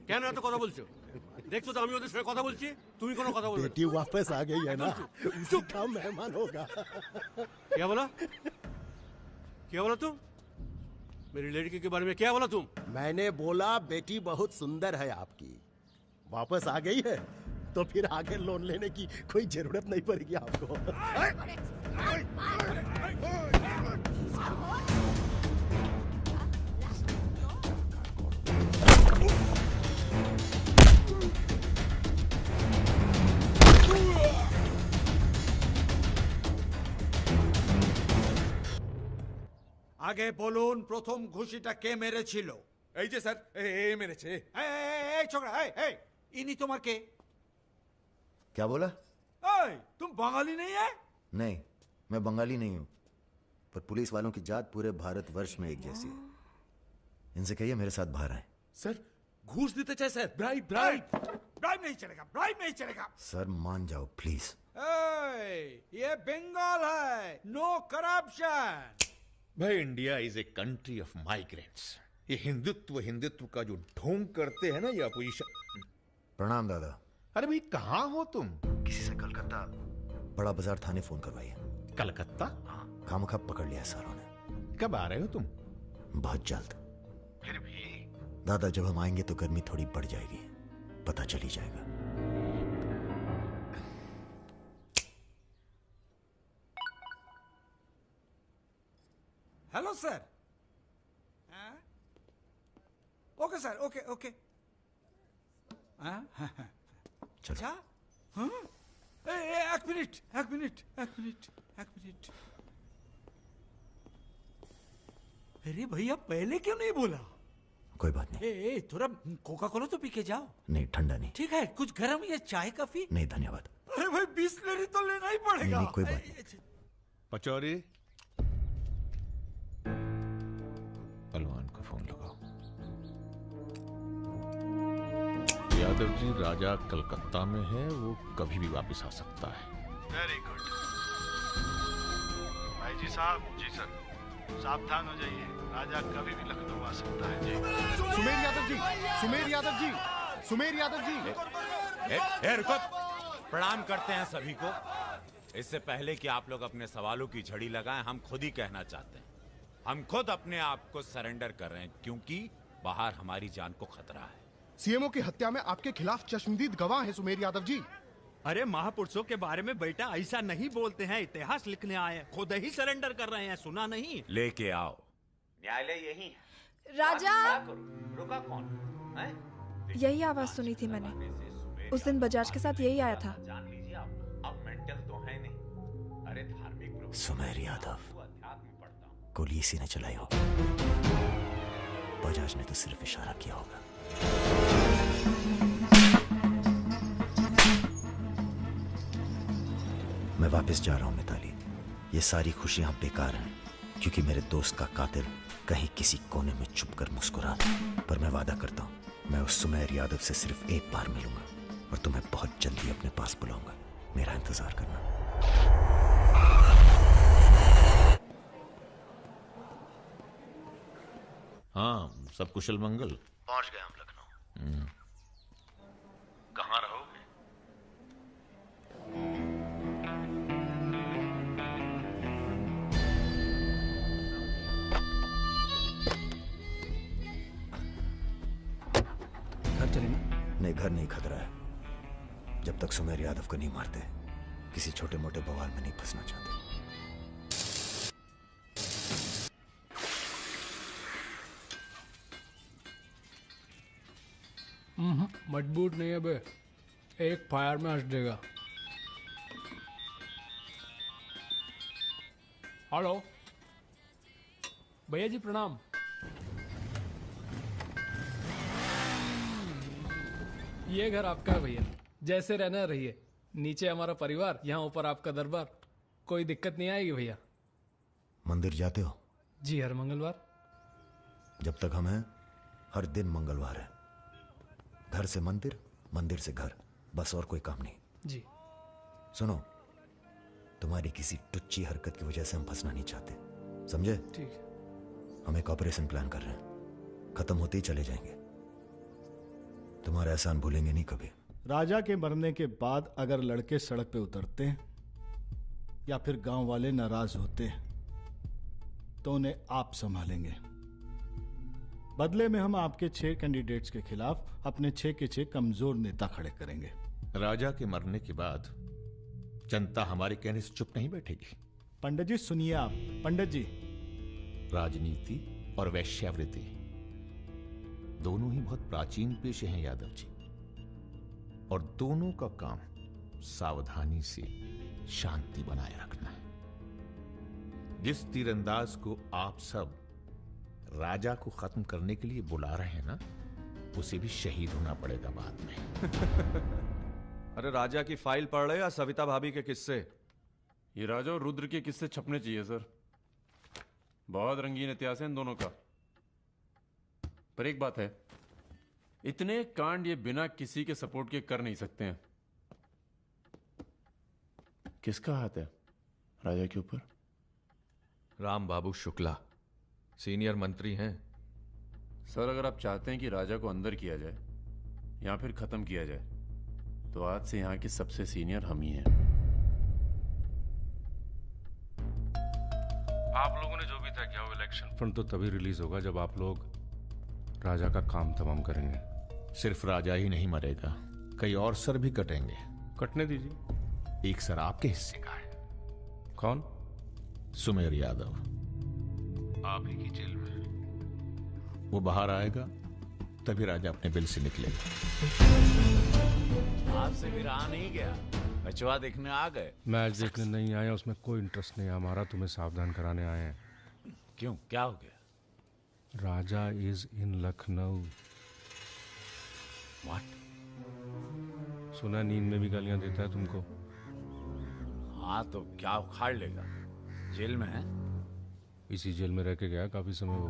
কেন এত কথা বলছো? দেখছো তো আমি ওদের সঙ্গে কথা বলছি, তুমি কোনো কথা বলবে না। बेटी वापस आ गई है ना, उसी का मेहमान होगा। क्या बोला? क्या बोला तुम? मेरी लड़की के बारे में क्या बोला तुम? मैंने बोला बेटी बहुत सुंदर है आपकी, वापस आ गई है तो फिर आगे लोन लेने की कोई जरूरत नहीं पड़ेगी आपको। আগে বলুন প্রথম ঘুষিটা কে মেরেছিল? এই যে স্যার, এই মেরেছে। এই ছোকরা, এই ইনি তোমার কে? क्या बोला? तुम बंगाली नहीं है? नहीं, मैं बंगाली नहीं हूं, पर पुलिस वालों की जात पूरे भारतवर्ष में एक जैसी है। इनसे कहिए मेरे साथ बाहर आए। सर घूस देते चाहे सर, ब्राइब ब्राइब ब्राइब नहीं चलेगा, ब्राइब नहीं चलेगा। सर मान जाओ प्लीज। ये बंगाल है, नो करप्शन। भाई India is a country of migrants. ये हिंदुत्व हिंदुत्व का जो ढोंग करते हैं ना ये अपोजिशन। प्रणाम दादा। अरे भाई कहाँ हो तुम? किसी से कलकत्ता बड़ा बाजार थाने फोन करवाइए। कलकत्ता? हाँ, खामखा पकड़ लिया सारों ने। कब आ रहे हो तुम? बहुत जल्द। फिर भी दादा जब हम आएंगे तो गर्मी थोड़ी बढ़ जाएगी, पता चल ही जाएगा। Hello sir. Okay sir, okay okay. अच्छा, एक मिनट एक मिनट एक मिनट एक मिनट। अरे भैया पहले क्यों नहीं बोला? कोई बात नहीं। थोड़ा कोका कोला तो पी के जाओ। नहीं, ठंडा नहीं। ठीक है, कुछ गर्म या चाय कॉफी? नहीं धन्यवाद। अरे भाई बिस्लरी तो लेना ही पड़ेगा। नहीं, कोई बात नहीं। पचौरी, पहलवान को फोन लगाओ। यादव जी, राजा कलकत्ता में है, वो कभी भी वापस आ सकता है। वेरी गुड भाई जी साहब। जी सर, सावधान हो जाइए, राजा कभी भी लखनऊ आ सकता है। जी सुमेर यादव जी, सुमेर यादव जी, सुमेर यादव जी। रुको, प्रणाम करते हैं सभी को। इससे पहले कि आप लोग अपने सवालों की झड़ी लगाएं, हम खुद ही कहना चाहते हैं हम खुद अपने आप को सरेंडर कर रहे हैं क्योंकि बाहर हमारी जान को खतरा है। सीएमओ की हत्या में आपके खिलाफ चश्मदीद गवाह हैं सुमेर यादव जी। अरे महापुरुषों के बारे में बेटा ऐसा नहीं बोलते हैं, इतिहास लिखने आए हैं, खुद ही सरेंडर कर रहे हैं, सुना नहीं? लेके आओ, न्यायालय यही है। राजा, रुका कौन है? यही आवाज सुनी थी मैंने। उस दिन बजाज के साथ यही आया था। जान लीजिए अब मेंटल तो है नहीं। अरे धार्मिक सुमेर यादव गोली इसी ने चलाई होगी। बजाज ने तो सिर्फ इशारा किया होगा। मैं वापस जा रहा हूं मिताली। ये सारी खुशियां बेकार हैं क्योंकि मेरे दोस्त का कातिल कहीं किसी कोने में छुपकर मुस्कुरा रहा। पर मैं वादा करता हूं मैं उस सुमेर यादव से सिर्फ एक बार मिलूंगा और तुम्हें बहुत जल्दी अपने पास बुलाऊंगा। मेरा इंतजार करना। हाँ, सब कुशल मंगल। पहुंच गए हम लखनऊ। कहाँ रहोगे? घर चलेंगे? नहीं, घर नहीं खतरा है। जब तक सुमेर यादव को नहीं मारते किसी छोटे मोटे बवाल में नहीं फंसना चाहते। मजबूत नहीं है बे, एक फायर में हंस देगा। हेलो भैया जी, प्रणाम। ये घर आपका है भैया, जैसे रहना रहिए। नीचे हमारा परिवार, यहाँ ऊपर आपका दरबार। कोई दिक्कत नहीं आएगी भैया। मंदिर जाते हो? जी, हर मंगलवार। जब तक हम हैं हर दिन मंगलवार है। घर से मंदिर, मंदिर से घर, बस और कोई काम नहीं। जी। सुनो, तुम्हारी किसी टुच्ची हरकत की वजह से हम फंसना नहीं चाहते, समझे? ठीक है। हम एक ऑपरेशन प्लान कर रहे हैं, खत्म होते ही चले जाएंगे। तुम्हारा एहसान भूलेंगे नहीं कभी। राजा के मरने के बाद अगर लड़के सड़क पे उतरते हैं या फिर गांव वाले नाराज होते हैं तो उन्हें आप संभालेंगे। बदले में हम आपके 6 कैंडिडेट्स के खिलाफ अपने 6 के 6 कमजोर नेता खड़े करेंगे। राजा के मरने के बाद जनता हमारे कहने से चुप नहीं बैठेगी। पंडित जी सुनिए आप। पंडित जी, राजनीति और वैश्यावृत्ति दोनों ही बहुत प्राचीन पेशे हैं यादव जी, और दोनों का काम सावधानी से शांति बनाए रखना है। जिस तीरंदाज को आप सब राजा को खत्म करने के लिए बुला रहे हैं ना, उसे भी शहीद होना पड़ेगा बाद में। अरे राजा की फाइल पढ़ रहे या सविता भाभी के किस्से? ये राजा और रुद्र के किस्से छपने चाहिए सर। बहुत रंगीन इतिहास है इन दोनों का। पर एक बात है, इतने कांड ये बिना किसी के सपोर्ट के कर नहीं सकते हैं। किसका हाथ है राजा के ऊपर? राम बाबू शुक्ला सीनियर मंत्री हैं। सर, अगर आप चाहते हैं कि राजा को अंदर किया जाए या फिर खत्म किया जाए, तो आज से यहां के सबसे सीनियर हम ही हैं। आप लोगों ने जो भी तय किया वो इलेक्शन फंड तो तभी रिलीज होगा जब आप लोग राजा का काम तमाम करेंगे। सिर्फ राजा ही नहीं मरेगा, कई और सर भी कटेंगे। कटने दीजिए। एक सर आपके हिस्से का है। कौन? सुमेर यादव आप ही की जेल में। वो बाहर आएगा तभी राजा अपने बिल से निकलेगा। आपसे भी रहा नहीं गया, बचवा देखने आ गए। मैच देखने नहीं आए, उसमें कोई इंटरेस्ट नहीं है हमारा। तुम्हें सावधान कराने आए हैं। क्यों, क्या हो गया? राजा इज इन लखनऊ। व्हाट? सुना नींद में भी गालियां देता है तुमको। हाँ तो क्या उखाड़ लेगा? जेल में है। इसी जेल में रह के गया काफी समय वो।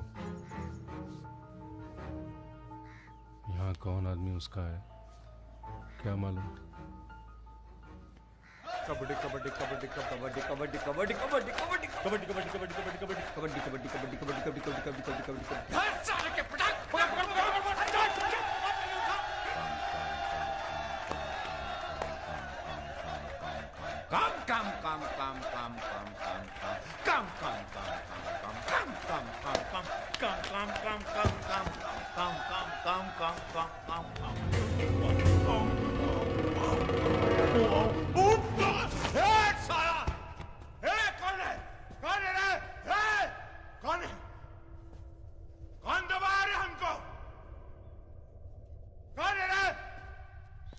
यहाँ कौन आदमी उसका है क्या मालूम। कबड्डी कबड्डी कबड्डी कबड्डी कबड्डी कबड्डी कबड्डी कबड्डी कबड्डी कबड्डी कबड्डी कबड्डी कबड्डी कबड्डी कबड्डी कबड्डी कबड्डी कबड्डी काम काम काम काम काम काम काम काम काम काम काम काम काम कौन दबा रहे हमको? कौन है रे?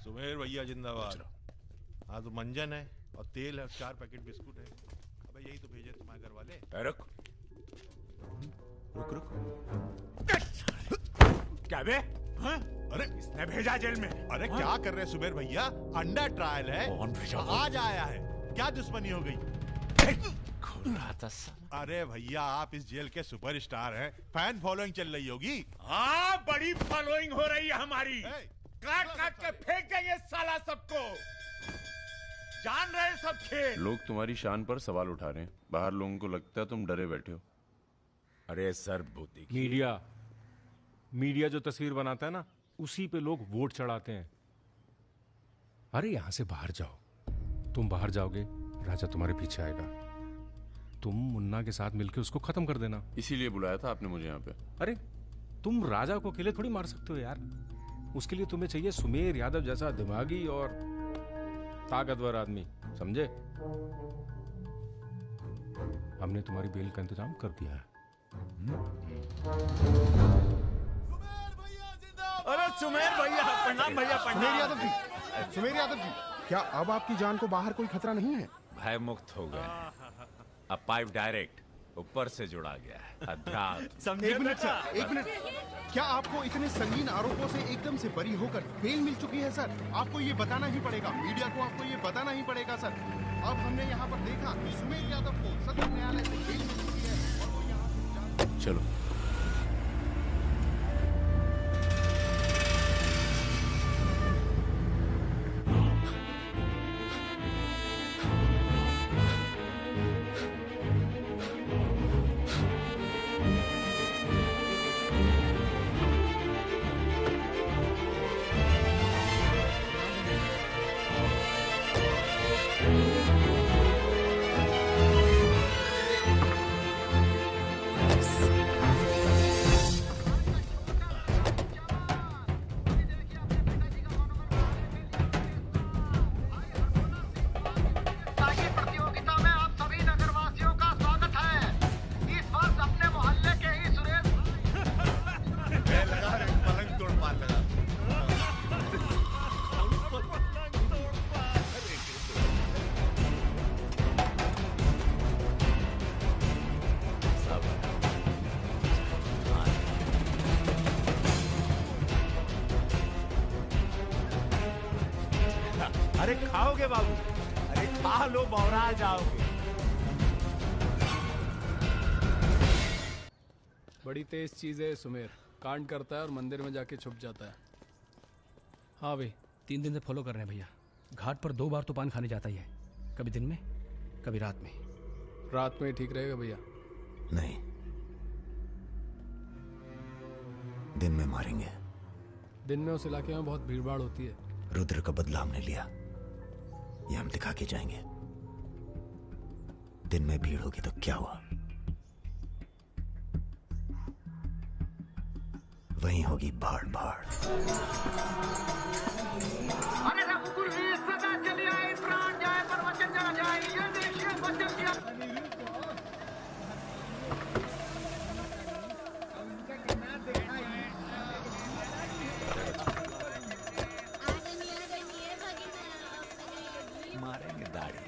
सुमेर भैया जिंदाबाद। हाँ तो मंजन है और तेल है, 4 पैकेट बिस्कुट है। अबे यही तो भेजे तुम्हारे घर वाले। रुक रुक रुक। क्या बे? हाँ? अरे इसने भेजा जेल में। अरे हाँ? क्या कर रहे हैं सुमेर भैया? अंडर ट्रायल है। कौन भेजा? आज आया है। क्या दुश्मनी हो गई? अरे भैया आप इस जेल के सुपरस्टार हैं, फैन फॉलोइंग चल रही होगी। हाँ बड़ी फॉलोइंग हो रही है हमारी। काट काट के फेंक देंगे साला सबको। जान रहे सब खेल। लोग तुम्हारी शान पर सवाल उठा रहे हैं। बाहर लोगों को लगता है तुम डरे बैठे हो। अरे सर बुद्धि मीडिया जो तस्वीर बनाता है ना, उसी पे लोग वोट चढ़ाते हैं। अरे यहां से बाहर जाओ। तुम बाहर जाओगे, राजा तुम्हारे पीछे आएगा। तुम मुन्ना के साथ मिलकर उसको खत्म कर देना। इसीलिए बुलाया था आपने मुझे यहाँ पे। अरे तुम राजा को अकेले थोड़ी मार सकते हो यार। उसके लिए तुम्हें चाहिए सुमेर यादव जैसा दिमागी और ताकतवर आदमी, समझे? हमने तुम्हारी बेल का इंतजाम कर दिया है। अरे सुमेर भैया प्रणाम। भैया सुमेर यादव जी, सुमेर यादव जी, क्या अब आपकी जान को बाहर कोई खतरा नहीं है? भय मुक्त हो गए। अब पाइप डायरेक्ट ऊपर से जुड़ा गया है। अध्यात्म। एक मिनट सर, एक मिनट। क्या आपको इतने संगीन आरोपों से एकदम से बरी होकर बेल मिल चुकी है सर? आपको ये बताना ही पड़ेगा, मीडिया को आपको ये बताना ही पड़ेगा सर। अब हमने यहाँ पर देखा कि सुमेर यादव को सदर न्यायालय से बेल मिल चुकी है और वो यहाँ से चलो। अरे खाओगे बाबू? अरे खा लो, बौरा जाओगे। बड़ी तेज चीज है सुमेर। कांड करता है और मंदिर में जाके छुप जाता है। हाँ भाई, 3 दिन से फॉलो कर रहे हैं भैया। घाट पर 2 बार तो पान खाने जाता ही है, कभी दिन में कभी रात में। रात में ठीक रहेगा भैया? नहीं, दिन में मारेंगे। दिन में उस इलाके में बहुत भीड़भाड़ होती है। रुद्र का बदला हमने लिया, ये हम दिखा के जाएंगे। दिन में भीड़ होगी तो क्या हुआ, वहीं होगी भाड़ भाड़। अरे रघुकुल सदा चले आए, प्राण जाए पर वचन ना जाए। ये देश वचन दिया। मारेंगे दाढ़ी।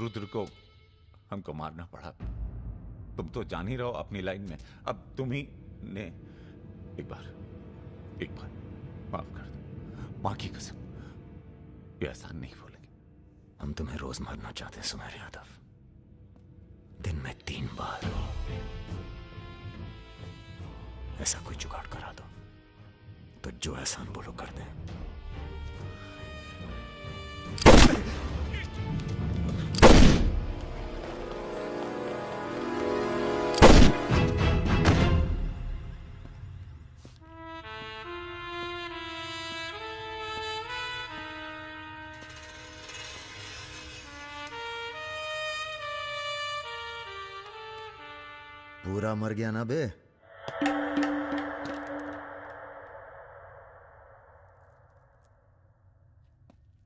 रुद्र को हमको मारना पड़ा। तुम तो जान ही रहो अपनी लाइन में। अब तुम ही ने एक बार माफ कर दो, मां की कसम, ये एहसान नहीं भूलेंगे। हम तुम्हें रोज मारना चाहते हैं सुमेर यादव, दिन में 3 बार। ऐसा कोई जुगाड़ करा दो तो जो एहसान बोलो कर दें। पूरा मर गया ना बे?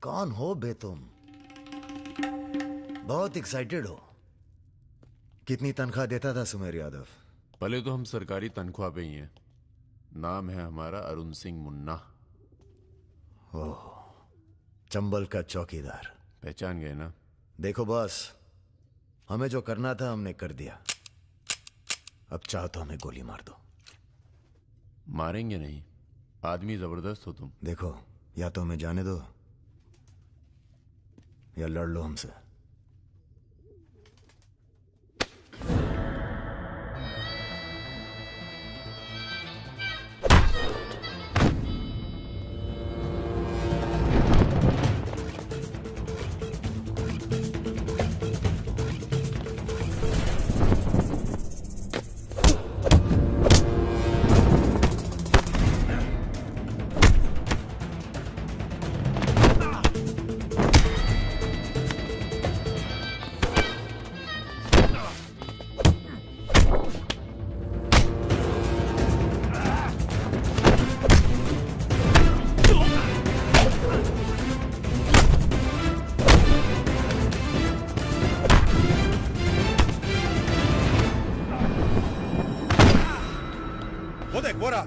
कौन हो बे तुम? बहुत एक्साइटेड हो। कितनी तनख्वाह देता था सुमेर यादव? पहले तो हम सरकारी तनख्वाह पे ही हैं। नाम है हमारा अरुण सिंह मुन्ना। ओह, चंबल का चौकीदार। पहचान गए ना? देखो बॉस, हमें जो करना था हमने कर दिया। अब चाहो तो हमें गोली मार दो। मारेंगे नहीं, आदमी जबरदस्त हो तुम। देखो, या तो हमें जाने दो या लड़ लो हमसे। वो देख, वो रहा।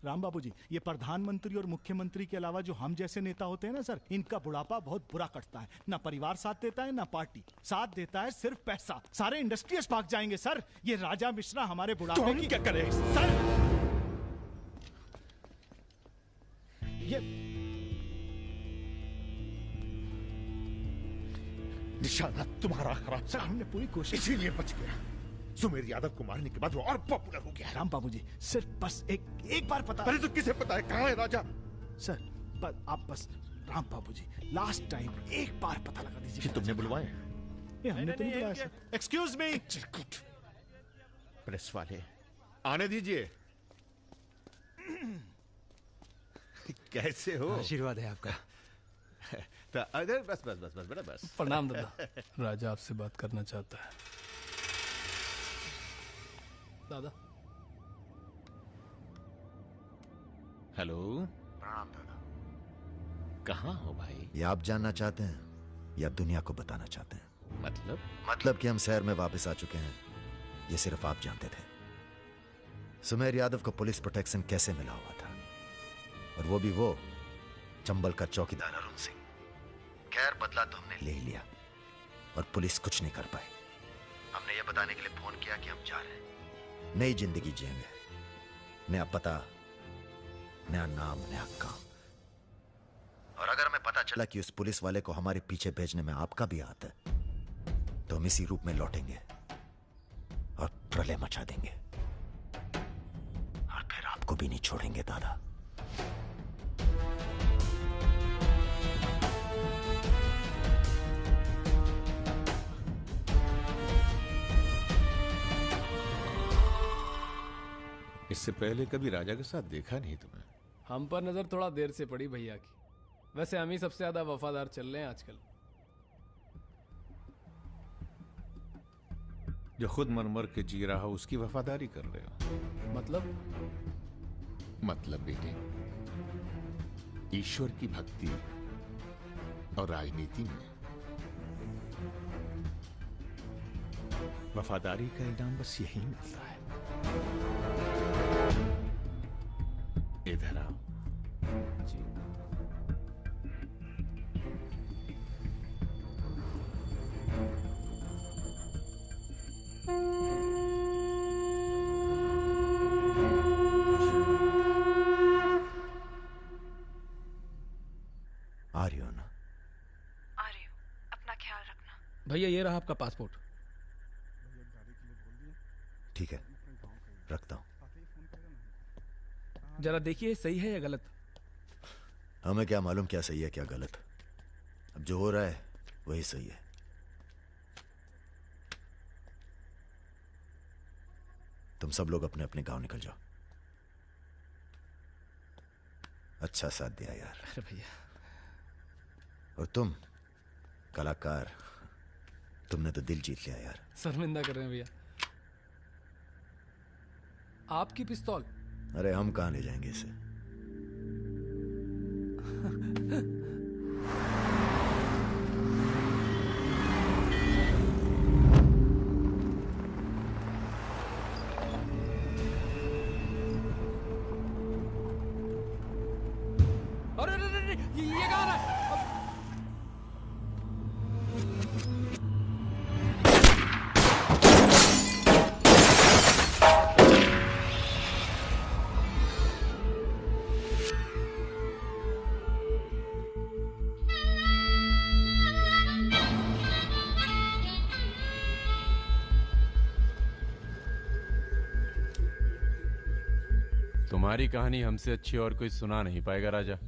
राम बाबू जी, ये प्रधानमंत्री और मुख्यमंत्री के अलावा जो हम जैसे नेता होते हैं ना सर, इनका बुढ़ापा बहुत बुरा कटता है। ना परिवार साथ देता है, ना पार्टी साथ देता है, सिर्फ पैसा। सारे इंडस्ट्रियल्स भाग जाएंगे सर। ये राजा मिश्रा हमारे बुढ़ापे तो हम की क्या करें सर? ये निशाना तुम्हारा खराब। सर, हमने पूरी कोशिश, इसीलिए बच गया। सुमेर यादव को मारने के बाद वो और पॉपुलर हो गया। राम बाबू जी, सिर्फ बस एक बार पता। अरे तो किसे पता है कहाँ है राजा? सर, आप बस राम बाबू जी, लास्ट टाइम एक बार पता लगा दीजिए। कि तुमने बुलवाए? ये हमने तो नहीं बुलाया सर। Excuse me. प्रेस वाले आने दीजिए। कैसे हो? आशीर्वाद है आपका। अरे बस बस बस बस बेटा बस। प्रणाम दादा। राजा आपसे बात करना चाहता है। दादा। हेलो। प्रणाम दादा। कहाँ हो भाई? ये आप जानना चाहते हैं या दुनिया को बताना चाहते हैं? मतलब कि हम शहर में वापस आ चुके हैं, ये सिर्फ आप जानते थे। सुमेर यादव को पुलिस प्रोटेक्शन कैसे मिला हुआ था, और वो भी वो चंबल का चौकीदार अरुण सिंह। खैर, बदला तो हमने ले ही लिया और पुलिस कुछ नहीं कर पाई। हमने ये बताने के लिए फोन किया कि हम जा रहे हैं, नई जिंदगी जिएंगे, नया पता, नया नाम, नया काम। और अगर हमें पता चला कि उस पुलिस वाले को हमारे पीछे भेजने में आपका भी हाथ है, तो हम इसी रूप में लौटेंगे और प्रलय मचा देंगे, और फिर आपको भी नहीं छोड़ेंगे दादा। इससे पहले कभी राजा के साथ देखा नहीं तुम्हें। हम पर नजर थोड़ा देर से पड़ी भैया की। वैसे हम ही सबसे ज्यादा वफादार चल रहे हैं आजकल। जो खुद मर के जी रहा हो उसकी वफादारी कर रहे हो। मतलब बेटे, ईश्वर की भक्ति और राजनीति में वफादारी का इनाम बस यही मिलता है। इधर आओ। जी। आ रही हो ना? आ रही हूँ, अपना ख्याल रखना। भैया ये रहा आपका पासपोर्ट। ठीक है, रखता हूं। जरा देखिए सही है या गलत। हमें क्या मालूम क्या सही है क्या गलत। अब जो हो रहा है वही सही है। तुम सब लोग अपने अपने गांव निकल जाओ। अच्छा साथ दिया यार। अरे भैया। और तुम कलाकार, तुमने तो दिल जीत लिया यार। शर्मिंदा कर रहे हैं भैया। आपकी पिस्तौल। अरे हम कहां ले जाएंगे इसे। अरे ये कहाँ रहा है? तुम्हारी कहानी हमसे अच्छी और कोई सुना नहीं पाएगा राजा।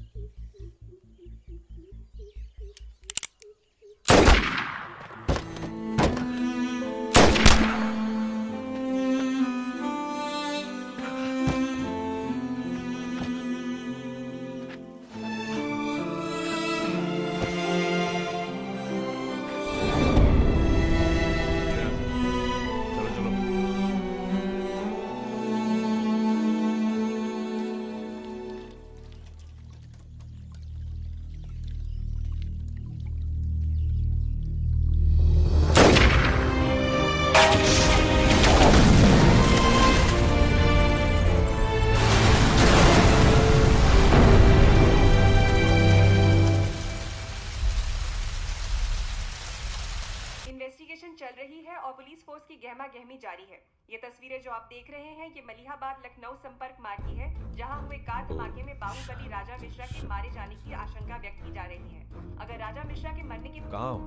इन्वेस्टिगेशन चल रही है और पुलिस फोर्स की गहमा गहमी जारी है। ये तस्वीरें जो आप देख रहे हैं ये मलिहाबाद लखनऊ संपर्क मार्ग की है, जहां हुए कार धमाके में बाहुबली राजा मिश्रा के मारे जाने की आशंका व्यक्त की जा रही है। अगर राजा मिश्रा के मरने की कहाँ हो?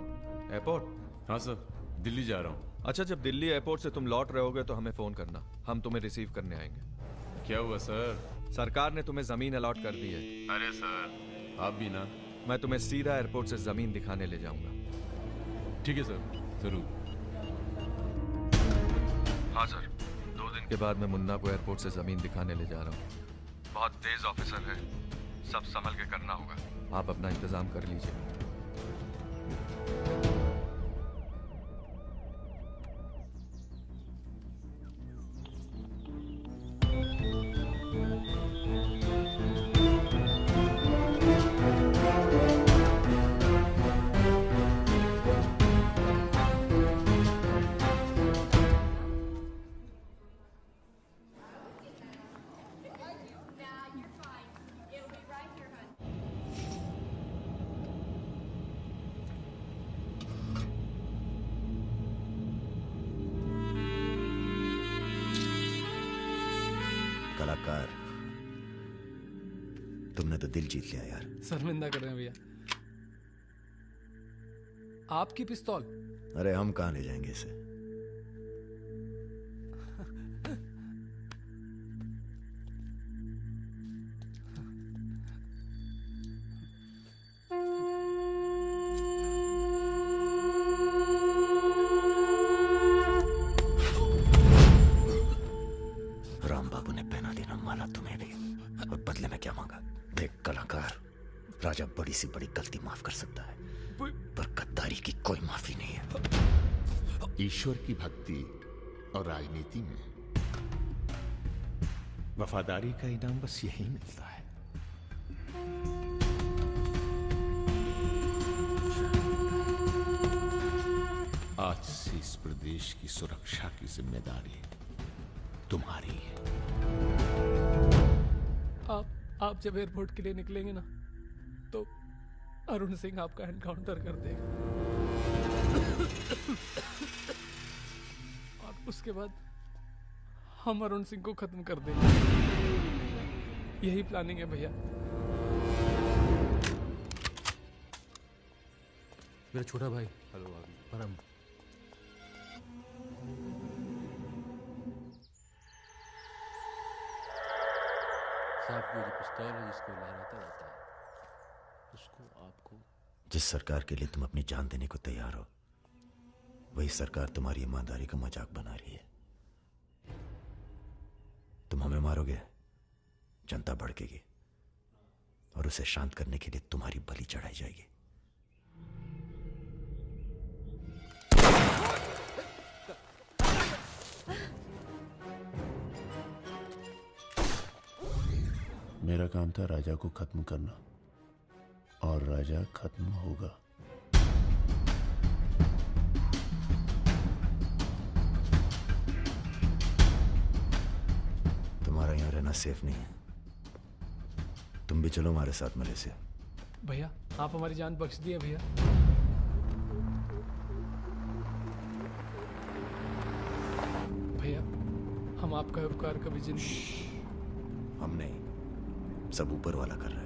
एयरपोर्ट? हाँ सर, दिल्ली जा रहा हूँ। अच्छा, जब दिल्ली एयरपोर्ट से तुम लौट रहे होगे तो हमें फोन करना, हम तुम्हें रिसीव करने आएंगे। क्या हुआ सर? सरकार ने तुम्हें जमीन अलॉट कर दी है। अरे सर, आप भी ना। मैं तुम्हें सीधा एयरपोर्ट से जमीन दिखाने ले जाऊंगा। ठीक है सर, जरूर। हाँ सर, 2 दिन के बाद मैं मुन्ना को एयरपोर्ट से जमीन दिखाने ले जा रहा हूँ। बहुत तेज ऑफिसर है, सब संभल के करना होगा। आप अपना इंतजाम कर लीजिए। कलाकार, तुमने तो दिल जीत लिया यार। शर्मिंदा कर रहे हैं भैया। आपकी पिस्तौल। अरे हम कहां ले जाएंगे इसे। राम बाबू ने पहना क्या मांगा? देख कलाकार, राजा बड़ी सी बड़ी गलती माफ कर सकता है, पर गद्दारी की कोई माफी नहीं है। ईश्वर की भक्ति और राजनीति में वफादारी का इनाम बस यही मिलता है। आज से इस प्रदेश की सुरक्षा की जिम्मेदारी तुम्हारी है। आप जब एयरपोर्ट के लिए निकलेंगे ना, तो अरुण सिंह आपका एनकाउंटर कर देगा और उसके बाद हम अरुण सिंह को खत्म कर देंगे। यही प्लानिंग है भैया। मेरा छोटा भाई। हेलो परम। साहब को जो पिस्तौल है जिसको लहराता रहता है, उसको आपको जिस सरकार के लिए तुम अपनी जान देने को तैयार हो, वही सरकार तुम्हारी ईमानदारी का मजाक बना रही है। तुम हमें मारोगे, जनता भड़केगी और उसे शांत करने के लिए तुम्हारी बलि चढ़ाई जाएगी। मेरा काम था राजा को खत्म करना, और राजा खत्म होगा। तुम्हारा यहां रहना सेफ नहीं है, तुम भी चलो हमारे साथ मलेशिया। भैया आप हमारी जान बख्श दिए भैया। भैया हम आपका उपकार कभी जिंदगी। हम नहीं, सब ऊपर वाला कर रहा है।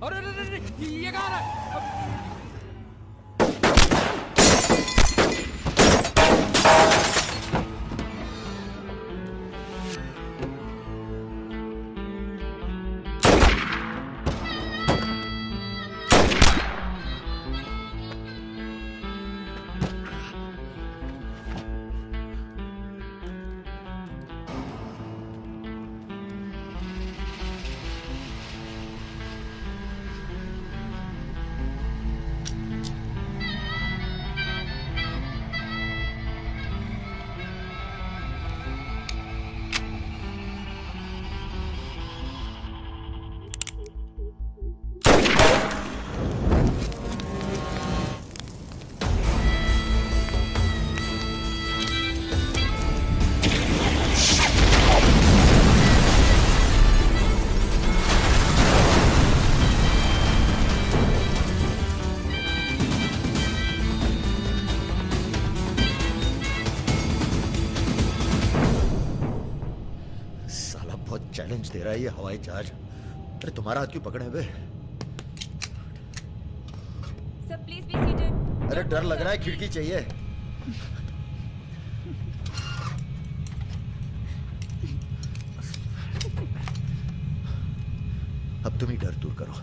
अरे ये कहाँ है? चैलेंज दे रहा है ये हवाई जहाज। अरे तुम्हारा हाथ क्यों पकड़े बे? Sir, please be seated. अरे डर लग रहा है, खिड़की चाहिए। अब तुम ही डर दूर करो।